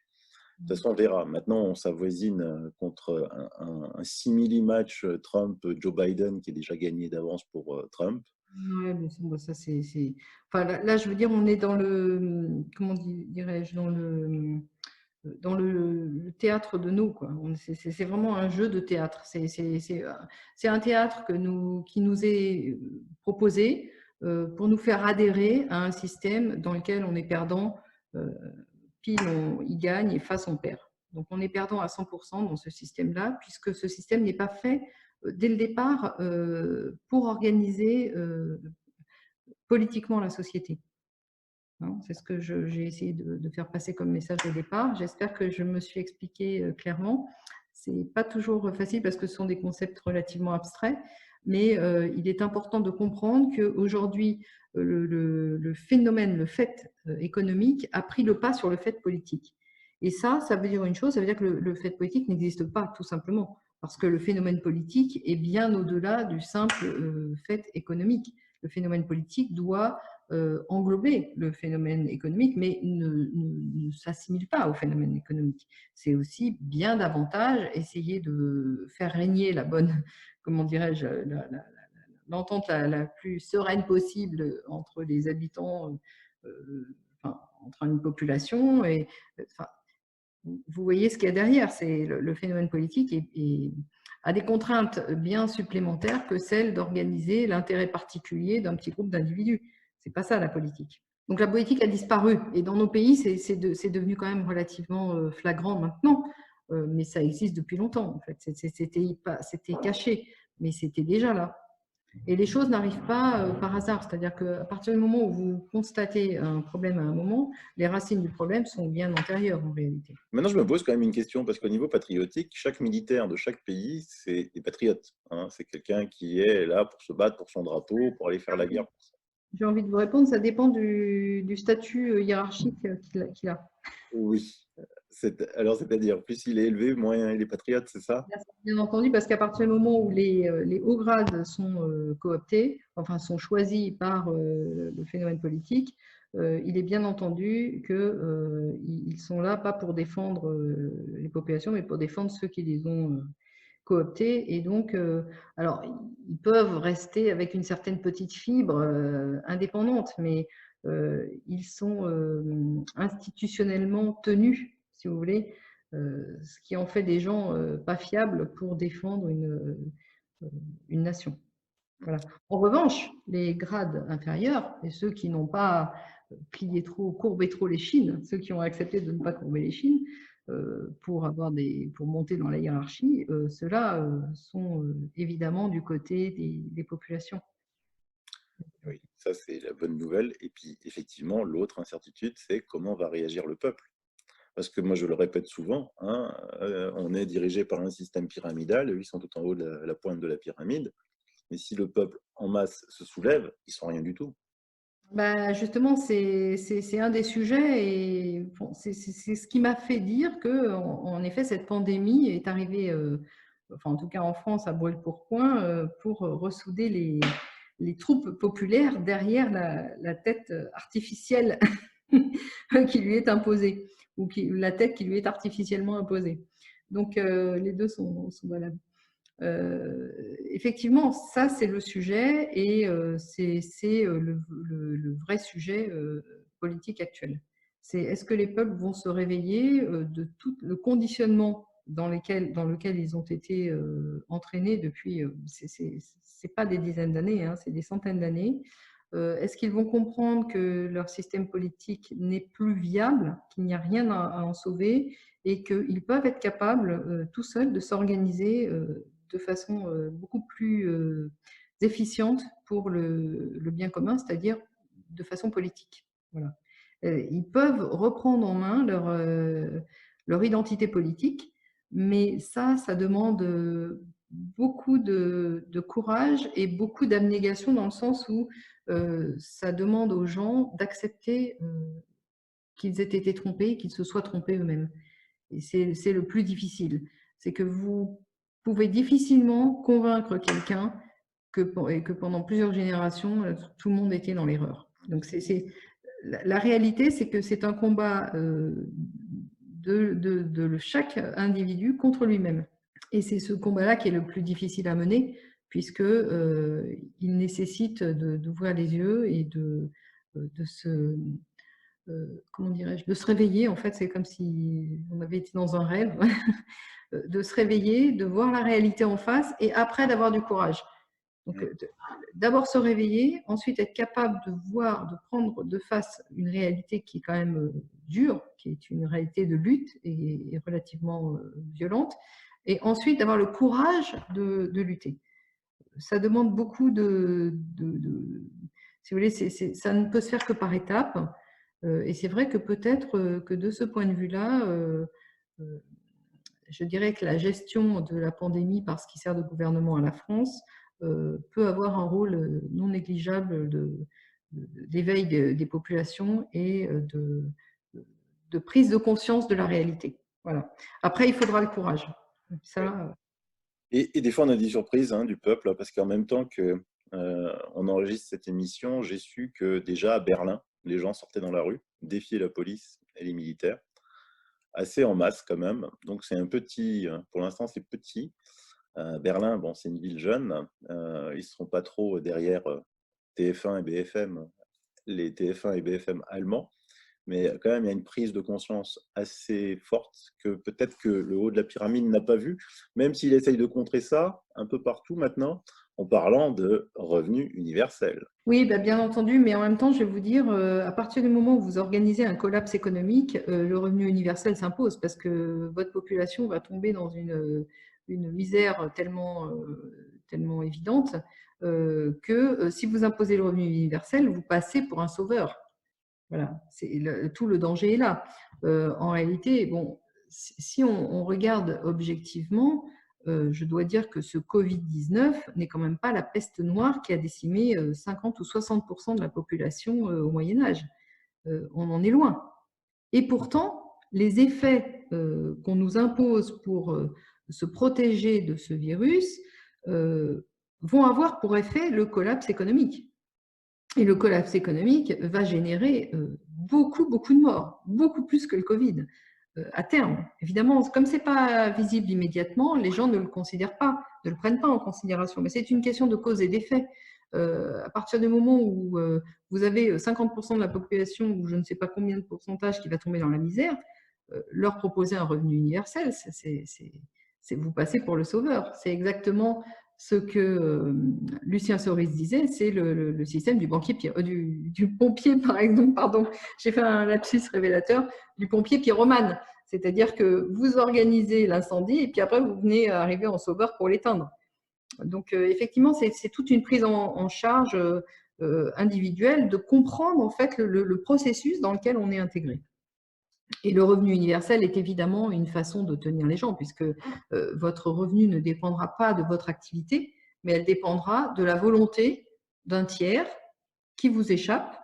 De toute façon, on verra. Maintenant, on s'avoisine contre un simili-match Trump-Joe Biden qui est déjà gagné d'avance pour Trump. Ouais, bon, ça c'est. Enfin, là, je veux dire, on est dans comment dirais-je, dans le théâtre de nous, quoi. C'est vraiment un jeu de théâtre. C'est un théâtre qui nous est proposé pour nous faire adhérer à un système dans lequel on est perdant. Pile, il gagne et face, on perd. Donc, on est perdant à 100% dans ce système-là, puisque ce système n'est pas fait dès le départ pour organiser politiquement la société. Hein, c'est ce que j'ai essayé de faire passer comme message au départ. J'espère que je me suis expliqué clairement. Ce n'est pas toujours facile parce que ce sont des concepts relativement abstraits, mais il est important de comprendre qu'aujourd'hui, le phénomène, le fait économique a pris le pas sur le fait politique. Et ça veut dire une chose, ça veut dire que le fait politique n'existe pas, tout simplement, parce que le phénomène politique est bien au-delà du simple fait économique. Le phénomène politique doit englober le phénomène économique, mais ne s'assimile pas au phénomène économique. C'est aussi bien davantage essayer de faire régner la bonne, comment dirais-je, l'entente la plus sereine possible entre les habitants, enfin, entre une population. Et, enfin, vous voyez ce qu'il y a derrière, c'est le phénomène politique a des contraintes bien supplémentaires que celles d'organiser l'intérêt particulier d'un petit groupe d'individus. C'est pas ça la politique. Donc la politique a disparu et dans nos pays, c'est devenu quand même relativement flagrant maintenant, mais ça existe depuis longtemps en fait. C'était caché, mais c'était déjà là. Et les choses n'arrivent pas par hasard, c'est-à-dire qu'à partir du moment où vous constatez un problème à un moment, les racines du problème sont bien antérieures en réalité. Maintenant, je me pose quand même une question, parce qu'au niveau patriotique, chaque militaire de chaque pays, c'est des patriotes. Hein. C'est quelqu'un qui est là pour se battre pour son drapeau, pour aller faire la guerre. J'ai envie de vous répondre, ça dépend du statut hiérarchique qu'il a. Oui. Alors, c'est-à-dire, plus il est élevé, moins il est patriote, c'est ça? Bien entendu, parce qu'à partir du moment où les hauts grades sont cooptés, enfin sont choisis par le phénomène politique, il est bien entendu qu'ils sont là pas pour défendre les populations, mais pour défendre ceux qui les ont cooptés. Et donc, alors, ils peuvent rester avec une certaine petite fibre indépendante, mais ils sont institutionnellement tenus, si vous voulez, ce qui en fait des gens pas fiables pour défendre une nation. Voilà. En revanche, les grades inférieurs, et ceux qui n'ont pas courbé trop les chines, ceux qui ont accepté de ne pas courber les chines pour monter dans la hiérarchie, ceux-là sont évidemment du côté des populations. Oui, ça c'est la bonne nouvelle. Et puis effectivement, l'autre incertitude, c'est comment va réagir le peuple. Parce que moi, je le répète souvent, hein, on est dirigé par un système pyramidal, eux, ils sont tout en haut de la pointe de la pyramide. Mais si le peuple en masse se soulève, ils sont rien du tout. Bah, justement, c'est un des sujets et bon, c'est ce qui m'a fait dire que, en effet, cette pandémie est arrivée, enfin en tout cas en France, à brûle-pourpoint, pour ressouder les troupes populaires derrière la tête artificielle qui lui est imposée, ou la tête qui lui est artificiellement imposée. Donc, les deux sont valables. Effectivement, ça c'est le sujet et c'est le vrai sujet politique actuel. C'est est-ce que les peuples vont se réveiller de tout le conditionnement dans lequel ils ont été entraînés depuis, c'est pas des dizaines d'années, hein, c'est des centaines d'années. Est-ce qu'ils vont comprendre que leur système politique n'est plus viable, qu'il n'y a rien à en sauver et qu'ils peuvent être capables tout seuls de s'organiser de façon beaucoup plus efficiente pour le bien commun, c'est-à-dire de façon politique. Voilà. Ils peuvent reprendre en main leur identité politique, mais ça demande beaucoup de courage et beaucoup d'abnégation dans le sens où ça demande aux gens d'accepter qu'ils aient été trompés, qu'ils se soient trompés eux-mêmes. Et c'est le plus difficile. C'est que vous pouvez difficilement convaincre quelqu'un que pendant plusieurs générations, tout le monde était dans l'erreur. Donc, la réalité, c'est que c'est un combat de chaque individu contre lui-même. Et c'est ce combat-là qui est le plus difficile à mener, puisqu'il nécessite d'ouvrir les yeux et de se comment dirais-je, de se réveiller. En fait, c'est comme si on avait été dans un rêve, de se réveiller, de voir la réalité en face et après d'avoir du courage. Donc, d'abord se réveiller, ensuite être capable de voir, de prendre de face une réalité qui est quand même dure, qui est une réalité de lutte et relativement violente, et ensuite d'avoir le courage de lutter. Ça demande beaucoup si vous voulez, ça ne peut se faire que par étapes. Et c'est vrai que peut-être que de ce point de vue-là, je dirais que la gestion de la pandémie par ce qui sert de gouvernement à la France peut avoir un rôle non négligeable d'éveil des populations et de prise de conscience de la réalité. Voilà. Après, il faudra le courage. Ça, Et des fois, on a des surprises du peuple, parce qu'en même temps que on enregistre cette émission, j'ai su que déjà à Berlin, les gens sortaient dans la rue, défiaient la police et les militaires, assez en masse quand même. Donc c'est un petit, pour l'instant c'est petit. Berlin, bon, c'est une ville jeune, ils ne seront pas trop derrière TF1 et BFM, les TF1 et BFM allemands, mais quand même il y a une prise de conscience assez forte que peut-être que le haut de la pyramide n'a pas vu, même s'il essaye de contrer ça un peu partout maintenant, en parlant de revenu universel. oui, bah, bien entendu, mais en même temps, je vais vous dire, à partir du moment où vous organisez un collapse économique, le revenu universel s'impose parce que votre population va tomber dans une misère tellement évidente que si vous imposez le revenu universel, vous passez pour un sauveur. Voilà, tout le danger est là. En réalité, bon, si on regarde objectivement, je dois dire que ce Covid-19 n'est quand même pas la peste noire qui a décimé 50 ou 60% de la population au Moyen Âge. On en est loin. Et pourtant, les effets qu'on nous impose pour se protéger de ce virus vont avoir pour effet le collapse économique. Et le collapse économique va générer beaucoup de morts, beaucoup plus que le Covid à terme. Évidemment, comme ce n'est pas visible immédiatement, les gens ne le considèrent pas, ne le prennent pas en considération. Mais c'est une question de cause et d'effet. À partir du moment où vous avez 50% de la population ou je ne sais pas combien de pourcentage qui va tomber dans la misère, leur proposer un revenu universel, c'est vous passer pour le sauveur. C'est exactement ce que Lucien Soris disait, c'est le système du banquier, du pompier, par exemple, pardon, j'ai fait un lapsus révélateur, du pompier pyromane. C'est-à-dire que vous organisez l'incendie et puis après, vous venez arriver en sauveur pour l'éteindre. Donc, effectivement, c'est toute une prise en charge individuelle de comprendre en fait le processus dans lequel on est intégré. Et le revenu universel est évidemment une façon de tenir les gens, puisque votre revenu ne dépendra pas de votre activité, mais elle dépendra de la volonté d'un tiers qui vous échappe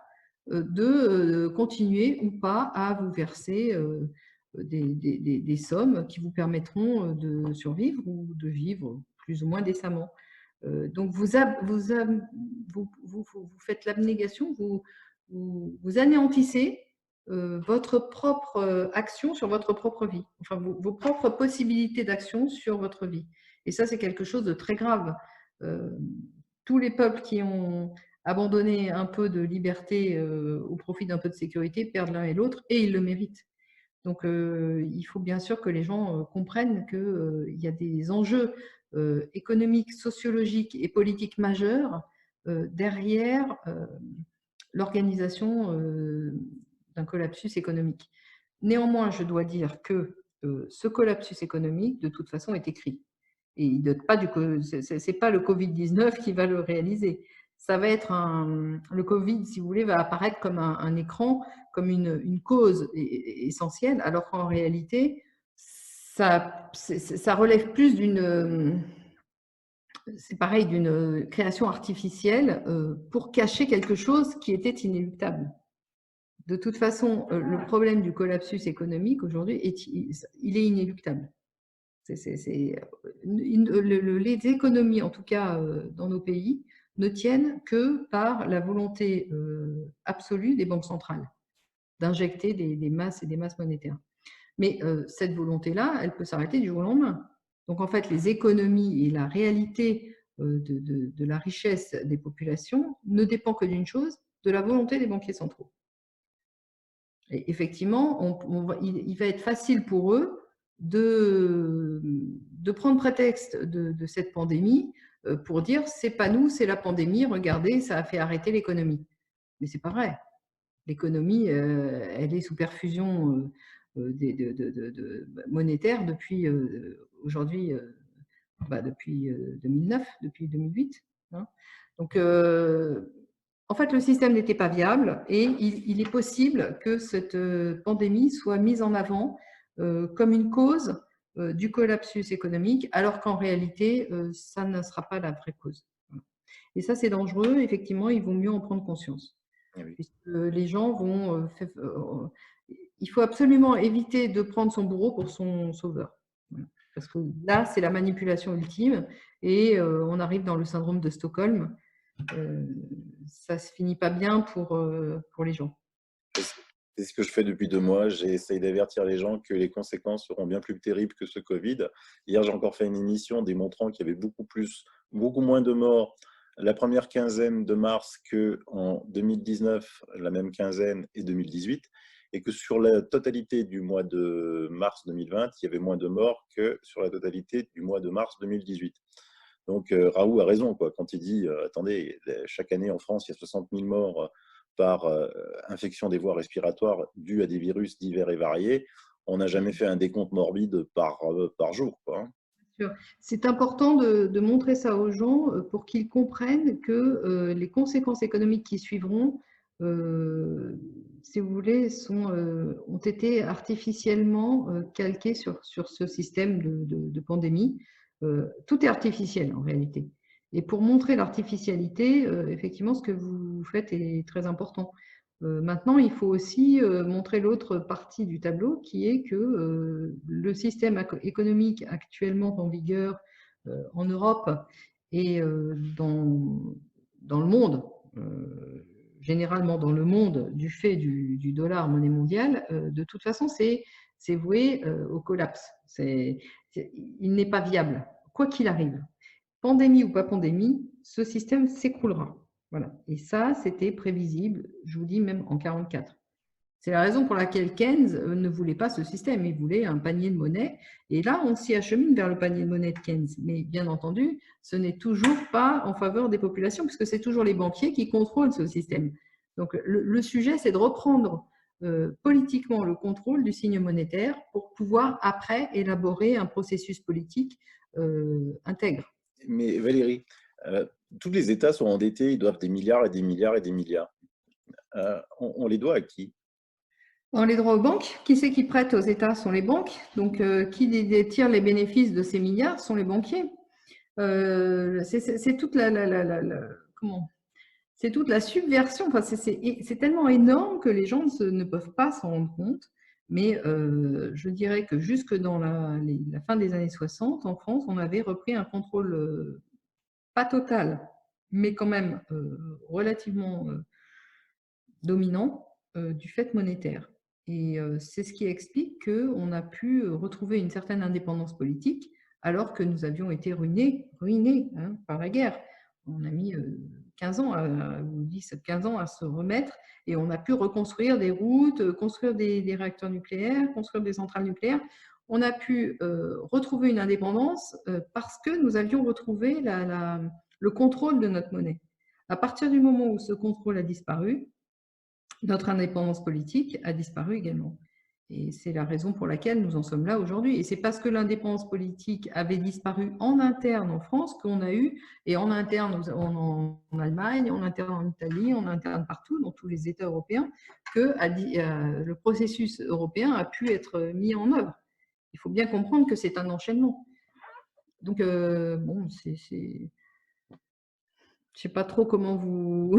de continuer ou pas à vous verser des sommes qui vous permettront de survivre ou de vivre plus ou moins décemment. Donc, vous faites l'abnégation, vous anéantissez votre propre action sur votre propre vie, enfin vos propres possibilités d'action sur votre vie. Et ça, c'est quelque chose de très grave. Tous les peuples qui ont abandonné un peu de liberté au profit d'un peu de sécurité perdent l'un et l'autre, et ils le méritent. Donc, il faut bien sûr que les gens comprennent qu'il y a des enjeux économiques, sociologiques et politiques majeurs derrière l'organisation d'un collapsus économique. Néanmoins, je dois dire que ce collapsus économique, de toute façon, est écrit. Et il n'est pas c'est pas le Covid-19 qui va le réaliser. Ça va être le Covid, si vous voulez, va apparaître comme un écran, comme une cause essentielle, alors qu'en réalité, ça relève plus c'est pareil, d'une création artificielle pour cacher quelque chose qui était inéluctable. De toute façon, le problème du collapsus économique aujourd'hui, il est inéluctable. Les économies, en tout cas dans nos pays, ne tiennent que par la volonté absolue des banques centrales d'injecter des masses et des masses monétaires. Mais cette volonté-là, elle peut s'arrêter du jour au lendemain. Donc en fait, les économies et la réalité de la richesse des populations ne dépend que d'une chose, de la volonté des banquiers centraux. Et effectivement, il va être facile pour eux de prendre prétexte de cette pandémie pour dire c'est pas nous, c'est la pandémie, regardez, ça a fait arrêter l'économie. Mais c'est pas vrai. L'économie, elle est sous perfusion monétaire depuis aujourd'hui, depuis 2009, depuis 2008. Hein. Donc, en fait, le système n'était pas viable et il est possible que cette pandémie soit mise en avant comme une cause du collapsus économique, alors qu'en réalité, ça ne sera pas la vraie cause. Et ça, c'est dangereux. Effectivement, il vaut mieux en prendre conscience. Eh oui. Puisque les gens vont… il faut absolument éviter de prendre son bourreau pour son sauveur. Voilà. Parce que là, c'est la manipulation ultime et on arrive dans le syndrome de Stockholm. Ça ne se finit pas bien pour les gens. C'est ce que je fais depuis 2 mois. J'essaye d'avertir les gens que les conséquences seront bien plus terribles que ce Covid. Hier, j'ai encore fait une émission démontrant qu'il y avait beaucoup moins de morts la première quinzaine de mars qu'en 2019, la même quinzaine, et 2018, et que sur la totalité du mois de mars 2020, il y avait moins de morts que sur la totalité du mois de mars 2018. Donc Raoult a raison quoi, quand il dit attendez, chaque année en France, il y a 60 000 morts par infection des voies respiratoires dues à des virus divers et variés. On n'a jamais fait un décompte morbide par jour, quoi, hein. C'est important de montrer ça aux gens pour qu'ils comprennent que les conséquences économiques qui suivront, si vous voulez, ont été artificiellement calquées sur ce système de pandémie. Tout est artificiel en réalité. Et pour montrer l'artificialité, effectivement, ce que vous faites est très important. Maintenant, il faut aussi montrer l'autre partie du tableau, qui est que le système économique actuellement en vigueur en Europe et dans le monde, généralement dans le monde, du fait du dollar monnaie mondiale, de toute façon, c'est voué au collapse. Il n'est pas viable, quoi qu'il arrive. Pandémie ou pas pandémie, ce système s'écroulera. Voilà. Et ça, c'était prévisible, je vous dis, même en 1944. C'est la raison pour laquelle Keynes ne voulait pas ce système, il voulait un panier de monnaie. Et là, on s'y achemine vers le panier de monnaie de Keynes. Mais bien entendu, ce n'est toujours pas en faveur des populations, puisque c'est toujours les banquiers qui contrôlent ce système. Donc, le sujet, c'est de reprendre politiquement le contrôle du signe monétaire pour pouvoir, après, élaborer un processus politique intègre. Mais Valérie, tous les États sont endettés, ils doivent des milliards et des milliards et des milliards. On les doit à qui? On les doit aux banques. Qui c'est qui prête aux États? Sont les banques. Donc, qui détient les bénéfices de ces milliards sont les banquiers. C'est toute c'est toute la subversion. Enfin, c'est tellement énorme que les gens ne peuvent pas s'en rendre compte. Mais je dirais que jusque dans la fin des années 60, en France, on avait repris un contrôle pas total, mais quand même relativement dominant du fait monétaire. Et c'est ce qui explique qu'on a pu retrouver une certaine indépendance politique alors que nous avions été ruinés hein, par la guerre. On a mis 15 ans, 10-15 ans à se remettre et on a pu reconstruire des routes, construire des réacteurs nucléaires, construire des centrales nucléaires. On a pu retrouver une indépendance parce que nous avions retrouvé le contrôle de notre monnaie. À partir du moment où ce contrôle a disparu, notre indépendance politique a disparu également. Et c'est la raison pour laquelle nous en sommes là aujourd'hui. Et c'est parce que l'indépendance politique avait disparu en interne en France qu'on a eu, et en interne en Allemagne, en interne en Italie, en interne partout, dans tous les États européens, que le processus européen a pu être mis en œuvre. Il faut bien comprendre que c'est un enchaînement. Donc, bon, je ne sais pas trop comment vous…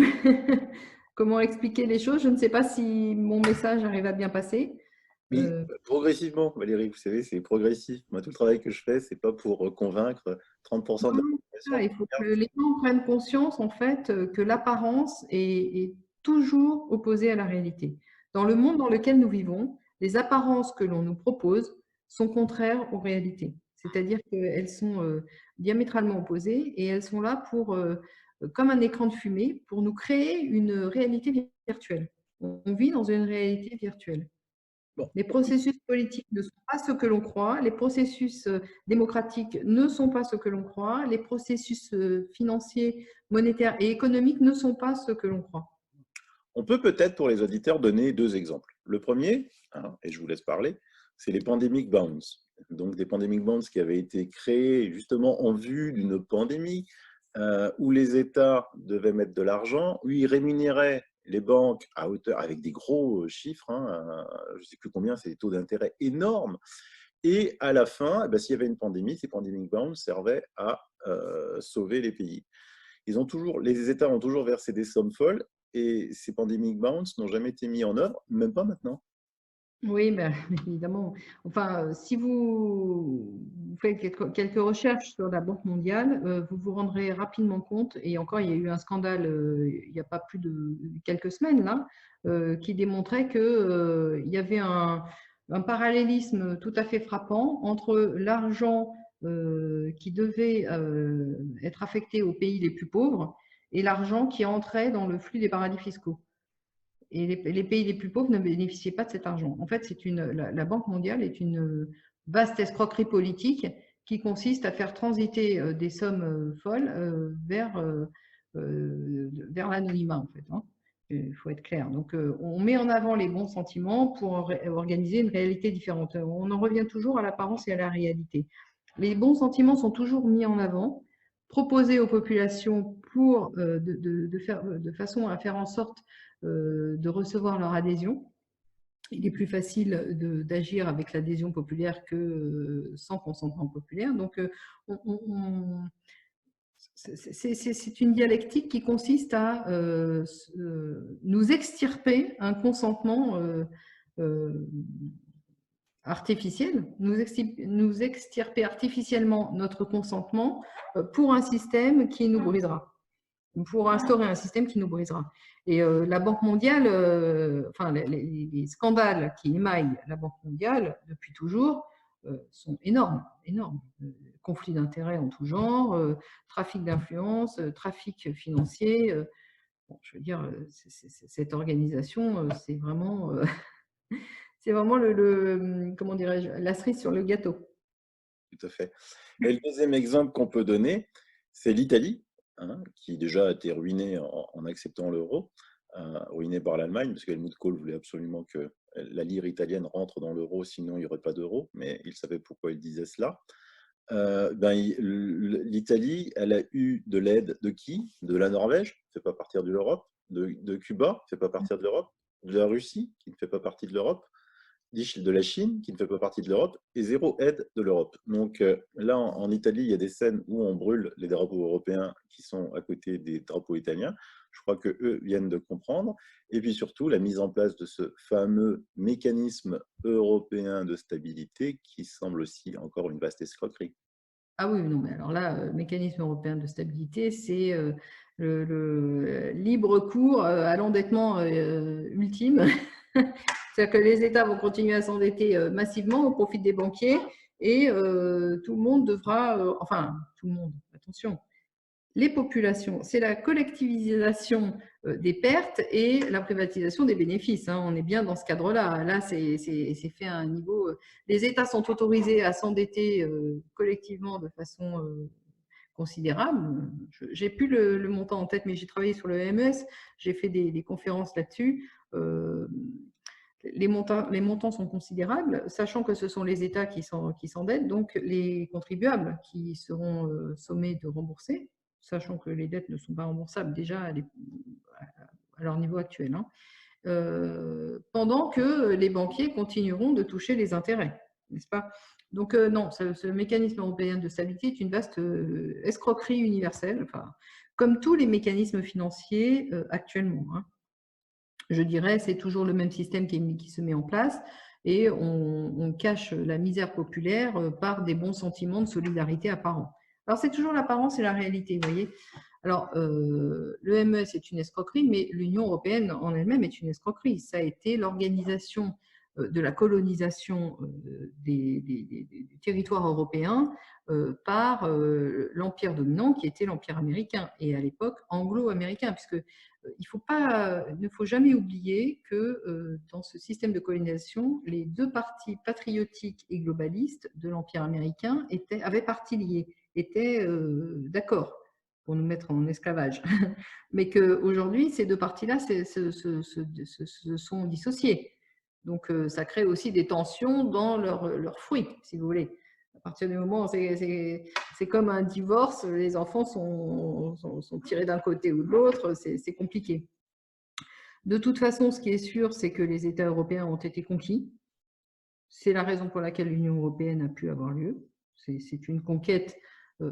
comment expliquer les choses. Je ne sais pas si mon message arrive à bien passer. Oui, progressivement, Valérie, vous savez, c'est progressif. Moi, tout le travail que je fais, c'est pas pour convaincre 30% de la population. Il faut que les gens prennent conscience, en fait, que l'apparence est toujours opposée à la réalité. Dans le monde dans lequel nous vivons, les apparences que l'on nous propose sont contraires aux réalités. C'est-à-dire qu'elles sont diamétralement opposées et elles sont là pour, comme un écran de fumée, pour nous créer une réalité virtuelle. On vit dans une réalité virtuelle. Bon. Les processus politiques ne sont pas ce que l'on croit, les processus démocratiques ne sont pas ce que l'on croit, les processus financiers, monétaires et économiques ne sont pas ce que l'on croit. On peut peut-être, pour les auditeurs, donner deux exemples. Le premier, hein, et je vous laisse parler, c'est les pandemic bonds. Donc des pandemic bonds qui avaient été créés justement en vue d'une pandémie où les États devaient mettre de l'argent, où ils rémunéraient les banques à hauteur, avec des gros chiffres, hein, je ne sais plus combien, c'est des taux d'intérêt énormes. Et à la fin, eh ben, s'il y avait une pandémie, ces pandemic bonds servaient à sauver les pays. Les États ont toujours versé des sommes folles et ces pandemic bonds n'ont jamais été mis en œuvre, même pas maintenant. Oui, ben, évidemment. Enfin, si vous faites quelques recherches sur la Banque mondiale, vous vous rendrez rapidement compte, et encore, il y a eu un scandale il n'y a pas plus de quelques semaines là, qui démontrait qu'il y avait un parallélisme tout à fait frappant entre l'argent qui devait être affecté aux pays les plus pauvres et l'argent qui entrait dans le flux des paradis fiscaux. Et les pays les plus pauvres ne bénéficiaient pas de cet argent. En fait, la Banque mondiale est une vaste escroquerie politique qui consiste à faire transiter des sommes folles vers l'anonymat, en fait. Hein. Il faut être clair. Donc, on met en avant les bons sentiments pour organiser une réalité différente. On en revient toujours à l'apparence et à la réalité. Les bons sentiments sont toujours mis en avant, proposés aux populations de façon à faire en sorte de recevoir leur adhésion. Il est plus facile d'agir avec l'adhésion populaire que sans consentement populaire. Donc, c'est une dialectique qui consiste à nous extirper un consentement artificiel, nous extirper artificiellement notre consentement pour un système qui nous brisera, pour instaurer un système qui nous brisera. Et la Banque mondiale, enfin les scandales qui émaillent la Banque mondiale depuis toujours sont énormes, énormes. Conflits d'intérêts en tout genre, trafic d'influence, trafic financier. Bon, je veux dire, cette organisation, c'est vraiment, c'est vraiment comment dirais-je, la cerise sur le gâteau. Tout à fait. Et le deuxième exemple qu'on peut donner, c'est l'Italie, hein, qui déjà a été ruinée en acceptant l'euro, ruinée par l'Allemagne, parce qu'Helmut Kohl voulait absolument que la lire italienne rentre dans l'euro, sinon il n'y aurait pas d'euro, mais il savait pourquoi il disait cela. L'Italie, elle a eu de l'aide de qui? De la Norvège, qui ne fait pas partir de l'Europe, de Cuba, qui ne fait pas partir de l'Europe, de la Russie, qui ne fait pas partie de l'Europe, de la Chine, qui ne fait pas partie de l'Europe, et zéro aide de l'Europe. Donc là, en Italie, il y a des scènes où on brûle les drapeaux européens qui sont à côté des drapeaux italiens. Je crois qu'eux viennent de comprendre. Et puis surtout, la mise en place de ce fameux mécanisme européen de stabilité qui semble aussi encore une vaste escroquerie. Ah oui, non, mais alors là, mécanisme européen de stabilité, c'est le libre cours à l'endettement ultime. C'est-à-dire que les États vont continuer à s'endetter massivement au profit des banquiers et tout le monde devra, enfin, tout le monde, attention, les populations, c'est la collectivisation des pertes et la privatisation des bénéfices. Hein. On est bien dans ce cadre-là. Là, c'est fait à un niveau. Les États sont autorisés à s'endetter collectivement de façon considérable. J'ai plus le montant en tête, mais j'ai travaillé sur le MES, j'ai fait des conférences là-dessus. Les montants sont considérables, sachant que ce sont les États qui s'endettent, donc les contribuables qui seront sommés de rembourser, sachant que les dettes ne sont pas remboursables déjà à leur niveau actuel, hein, pendant que les banquiers continueront de toucher les intérêts, n'est-ce pas? Donc non, ce mécanisme européen de stabilité est une vaste escroquerie universelle, enfin, comme tous les mécanismes financiers actuellement. Hein. Je dirais, c'est toujours le même système qui se met en place et on cache la misère populaire par des bons sentiments de solidarité apparents. Alors, c'est toujours l'apparence et la réalité, vous voyez. Alors, le MES est une escroquerie, mais l'Union européenne en elle-même est une escroquerie. Ça a été l'organisation de la colonisation des territoires européens par l'empire dominant qui était l'empire américain et à l'époque anglo-américain, puisque il ne faut jamais oublier que dans ce système de colonisation, les deux partis patriotiques et globalistes de l'empire américain avaient partie liée, étaient d'accord. pour nous mettre en esclavage. Mais qu'aujourd'hui, ces deux parties-là se sont dissociées. Donc, ça crée aussi des tensions dans leurs fruits, si vous voulez. À partir du moment où c'est comme un divorce, les enfants sont tirés d'un côté ou de l'autre, c'est compliqué. De toute façon, ce qui est sûr, c'est que les États européens ont été conquis. C'est la raison pour laquelle l'Union européenne a pu avoir lieu. C'est une conquête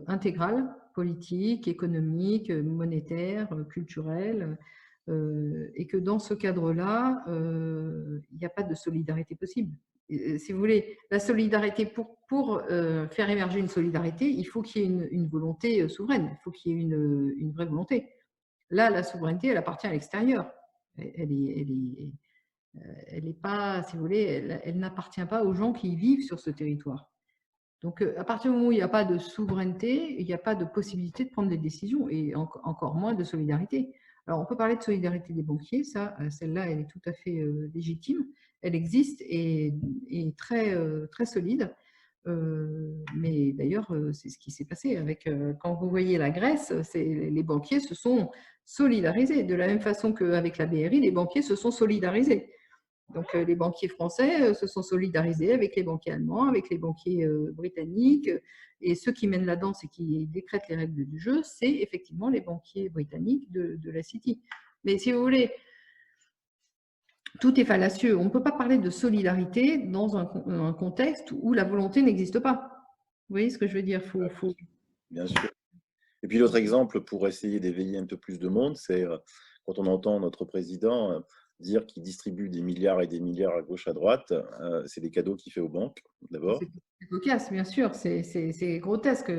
intégrale, politique, économique, monétaire, culturelle, et que dans ce cadre-là, il n'y a pas de solidarité possible. Si vous voulez, la solidarité, pour faire émerger une solidarité, il faut qu'il y ait une volonté souveraine, il faut qu'il y ait une vraie volonté. Là, la souveraineté, elle appartient à l'extérieur. Elle n'est pas, si vous voulez, elle n'appartient pas aux gens qui vivent sur ce territoire. Donc, à partir du moment où il n'y a pas de souveraineté, il n'y a pas de possibilité de prendre des décisions et encore moins de solidarité. Alors, on peut parler de solidarité des banquiers, celle-là, elle est tout à fait légitime. Elle existe et très, très solide. Mais d'ailleurs, c'est ce qui s'est passé avec, quand vous voyez la Grèce, les banquiers se sont solidarisés. De la même façon qu'avec la BRI, les banquiers se sont solidarisés. Donc, les banquiers français se sont solidarisés avec les banquiers allemands, avec les banquiers britanniques. Et ceux qui mènent la danse et qui décrètent les règles du jeu, c'est effectivement les banquiers britanniques de la City. Mais si vous voulez, tout est fallacieux. On ne peut pas parler de solidarité dans un contexte où la volonté n'existe pas. Vous voyez ce que je veux dire? Bien sûr. Et puis l'autre exemple, pour essayer d'éveiller un peu plus de monde, c'est quand on entend notre président dire qu'il distribue des milliards et des milliards à gauche, à droite, c'est des cadeaux qu'il fait aux banques, d'abord. C'est cocasse, bien sûr, c'est grotesque.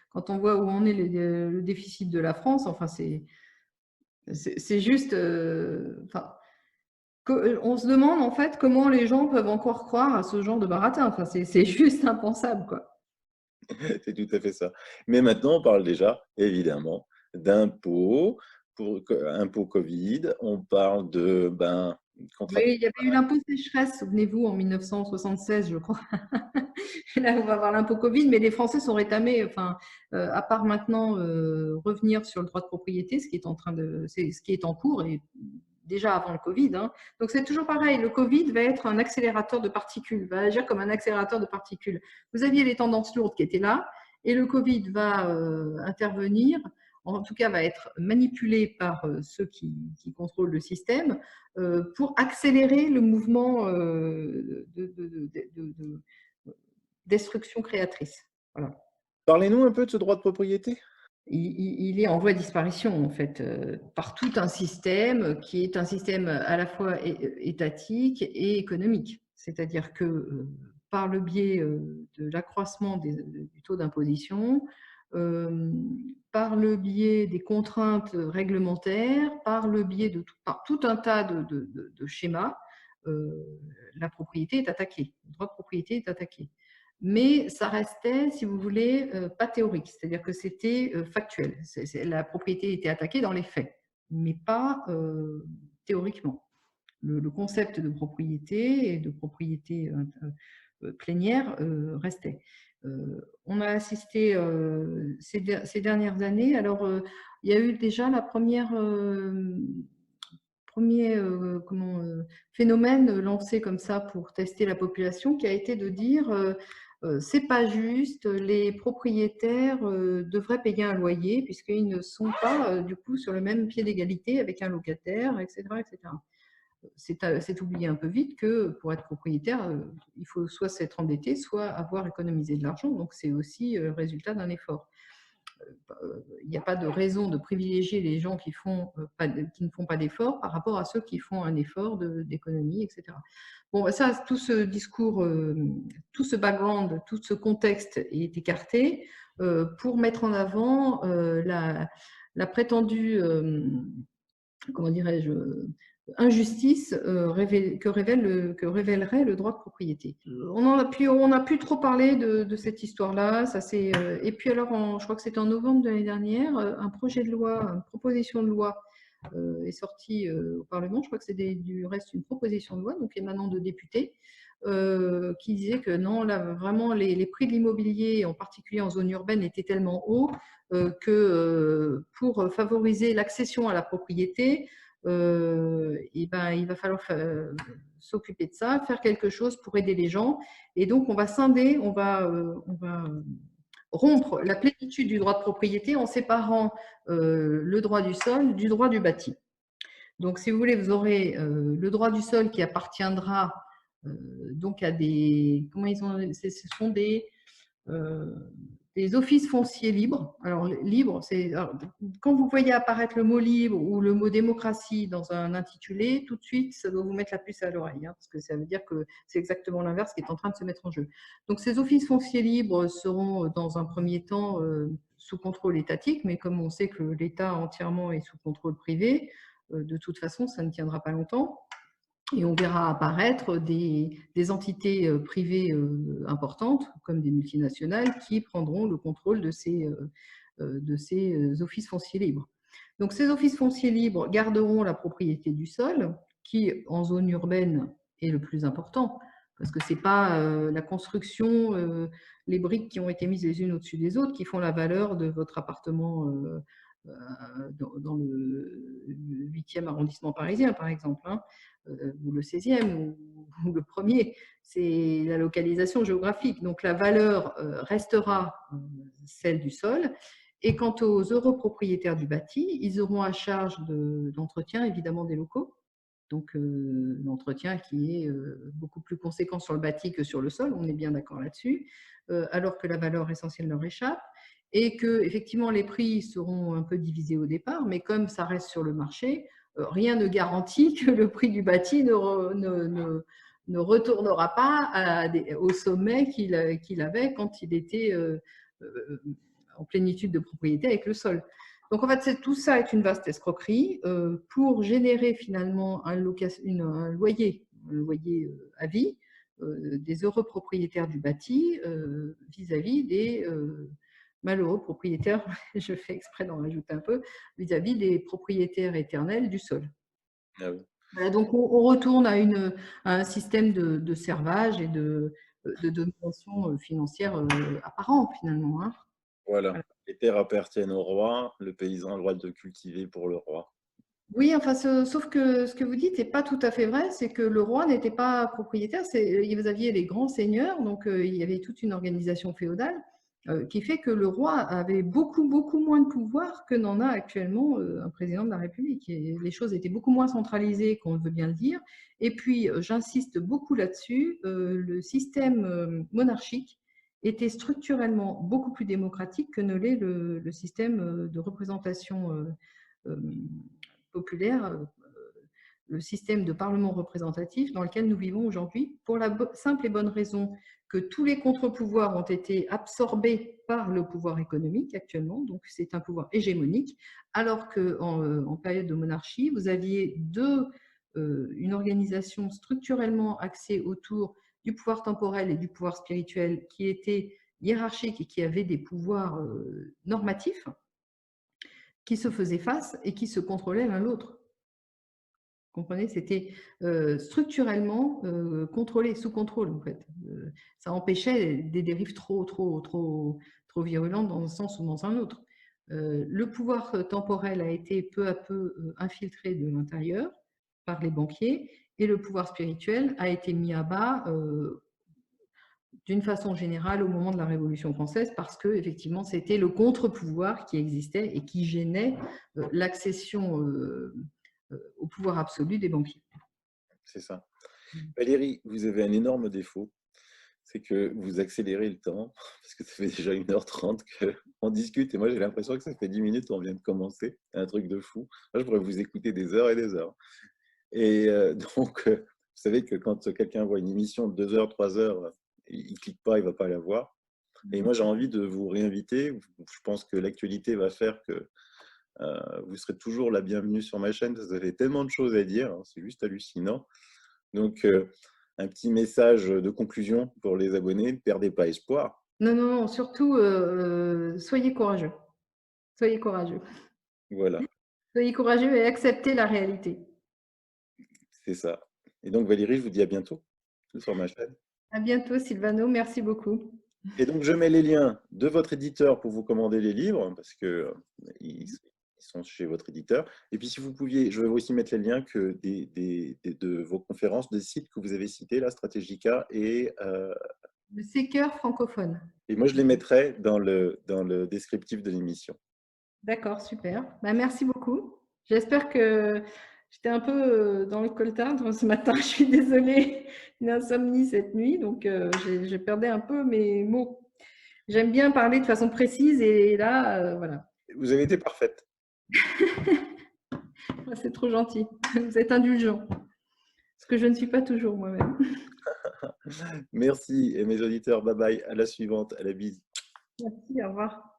Quand on voit où en est le déficit de la France, enfin, c'est juste... on se demande en fait comment les gens peuvent encore croire à ce genre de baratin. Enfin, c'est juste impensable, quoi. C'est tout à fait ça. Mais maintenant, on parle déjà, évidemment, d'impôts, impôts Covid, on parle de... Oui, il y avait eu l'impôt sécheresse, souvenez-vous, en 1976, je crois. Là, on va avoir l'impôt Covid, mais les Français sont rétamés, enfin, à part maintenant revenir sur le droit de propriété, ce qui est en cours, et déjà avant le Covid. Hein. Donc, c'est toujours pareil, le Covid va être un accélérateur de particules, va agir comme un accélérateur de particules. Vous aviez les tendances lourdes qui étaient là, et le Covid va intervenir, en tout cas va être manipulé par ceux qui contrôlent le système, pour accélérer le mouvement de destruction créatrice. Voilà. Parlez-nous un peu de ce droit de propriété. Il est en voie de disparition, en fait, par tout un système qui est un système à la fois étatique et économique. C'est-à-dire que par le biais de l'accroissement du taux d'imposition, par le biais des contraintes réglementaires, par le biais par tout un tas de schémas, la propriété est attaquée, le droit de propriété est attaqué. Mais ça restait, si vous voulez, pas théorique, c'est-à-dire que c'était factuel. La propriété était attaquée dans les faits, mais pas théoriquement. Le concept de propriété et de propriété plénière restait. On a assisté ces dernières années, alors il y a eu déjà la premier phénomène lancé comme ça pour tester la population, qui a été de dire c'est pas juste, les propriétaires devraient payer un loyer puisqu'ils ne sont pas du coup sur le même pied d'égalité avec un locataire, etc., etc. C'est oublier un peu vite que pour être propriétaire, il faut soit s'être endetté, soit avoir économisé de l'argent. Donc, c'est aussi le résultat d'un effort. Il n'y a pas de raison de privilégier les gens qui ne font pas d'efforts par rapport à ceux qui font un effort d'économie, etc. Bon, ça, tout ce discours, tout ce background, tout ce contexte est écarté pour mettre en avant la prétendue, comment dirais-je, injustice que révélerait le droit de propriété. On n'a plus trop parlé de cette histoire-là. Et puis alors, je crois que c'était en novembre de l'année dernière, un projet de loi, une proposition de loi est sortie au Parlement. Je crois que c'est du reste une proposition de loi, donc émanant de députés, qui disait que non, là, vraiment, les prix de l'immobilier, en particulier en zone urbaine, étaient tellement hauts que pour favoriser l'accession à la propriété, et ben, il va falloir s'occuper de ça, faire quelque chose pour aider les gens. Et donc, on va scinder, on va rompre la plénitude du droit de propriété en séparant le droit du sol du droit du bâti. Donc, si vous voulez, vous aurez le droit du sol qui appartiendra donc à des, comment ils ont, ce sont des offices fonciers libres. Alors, libre, c'est quand vous voyez apparaître le mot libre ou le mot démocratie dans un intitulé, tout de suite, ça doit vous mettre la puce à l'oreille, hein, parce que ça veut dire que c'est exactement l'inverse qui est en train de se mettre en jeu. Donc, ces offices fonciers libres seront dans un premier temps sous contrôle étatique, mais comme on sait que l'État entièrement est sous contrôle privé, de toute façon, ça ne tiendra pas longtemps. Et on verra apparaître des entités privées importantes, comme des multinationales, qui prendront le contrôle de ces offices fonciers libres. Donc, ces offices fonciers libres garderont la propriété du sol, qui, en zone urbaine, est le plus important, parce que ce n'est pas la construction, les briques qui ont été mises les unes au-dessus des autres, qui font la valeur de votre appartement dans le 8e arrondissement parisien, par exemple, hein, ou le 16e, ou le premier. C'est la localisation géographique. Donc, la valeur restera celle du sol. Et quant aux heureux propriétaires du bâti, ils auront à charge d'entretien, évidemment, des locaux. Donc, l'entretien qui est beaucoup plus conséquent sur le bâti que sur le sol, on est bien d'accord là-dessus, alors que la valeur essentielle leur échappe. Et que, effectivement, les prix seront un peu divisés au départ, mais comme ça reste sur le marché, rien ne garantit que le prix du bâti ne retournera pas au sommet qu'il avait quand il était en plénitude de propriété avec le sol. Donc, en fait, tout ça est une vaste escroquerie pour générer finalement un loyer à vie des heureux propriétaires du bâti vis-à-vis des malheureux propriétaires, je fais exprès d'en rajouter un peu, vis-à-vis des propriétaires éternels du sol. Ah oui. Voilà, donc, on retourne à un système de servage et de domination financière apparent, finalement, hein. Voilà. Voilà. Les terres appartiennent au roi, le paysan a le droit de cultiver pour le roi. Oui, enfin, sauf que ce que vous dites n'est pas tout à fait vrai, c'est que le roi n'était pas propriétaire, vous aviez les grands seigneurs, donc il y avait toute une organisation féodale qui fait que le roi avait beaucoup, beaucoup moins de pouvoir que n'en a actuellement un président de la République. Et les choses étaient beaucoup moins centralisées, qu'on veut bien le dire. Et puis, j'insiste beaucoup là-dessus, le système monarchique était structurellement beaucoup plus démocratique que ne l'est le système de représentation euh, populaire, le système de parlement représentatif dans lequel nous vivons aujourd'hui, pour la simple et bonne raison que tous les contre-pouvoirs ont été absorbés par le pouvoir économique actuellement, donc c'est un pouvoir hégémonique, alors qu'en période de monarchie, vous aviez une organisation structurellement axée autour du pouvoir temporel et du pouvoir spirituel qui était hiérarchique et qui avait des pouvoirs normatifs qui se faisaient face et qui se contrôlaient l'un l'autre. Vous comprenez? C'était structurellement contrôlé, sous contrôle en fait. Ça empêchait des dérives trop virulentes dans un sens ou dans un autre. Le pouvoir temporel a été peu à peu infiltré de l'intérieur par les banquiers et le pouvoir spirituel a été mis à bas d'une façon générale au moment de la Révolution française parce que effectivement c'était le contre-pouvoir qui existait et qui gênait l'accession au pouvoir absolu des banquiers. C'est ça. Valérie, vous avez un énorme défaut, c'est que vous accélérez le temps, parce que ça fait déjà 1h30 qu'on discute, et moi j'ai l'impression que ça fait 10 minutes qu'on vient de commencer. C'est un truc de fou. Moi, je pourrais vous écouter des heures et des heures. Et donc, vous savez que quand quelqu'un voit une émission de 2 heures, 3 heures, il ne clique pas, il ne va pas la voir. Et moi, j'ai envie de vous réinviter. Je pense que l'actualité va faire que vous serez toujours la bienvenue sur ma chaîne, parce que vous avez tellement de choses à dire, hein, c'est juste hallucinant. Donc, un petit message de conclusion pour les abonnés, ne perdez pas espoir. Non, non, non, surtout, soyez courageux. Soyez courageux. Voilà. Soyez courageux et acceptez la réalité. C'est ça. Et donc Valérie, je vous dis à bientôt sur ma chaîne. À bientôt, Sylvano. Merci beaucoup. Et donc je mets les liens de votre éditeur pour vous commander les livres, parce que ils sont chez votre éditeur. Et puis si vous pouviez, je vais aussi mettre les liens que de vos conférences, des sites que vous avez cités, là, Strategica Le séqueur francophone. et moi je les mettrai dans le descriptif de l'émission. D'accord, super. Bah, merci beaucoup. J'espère que j'étais un peu dans le coltard ce matin. Je suis désolée, une insomnie cette nuit, donc j'ai perdu un peu mes mots. J'aime bien parler de façon précise et là, voilà. Vous avez été parfaite. C'est trop gentil. Vous êtes indulgent. Ce que je ne suis pas toujours moi-même. Merci et mes auditeurs, bye bye, à la suivante, à la bise. Merci, au revoir.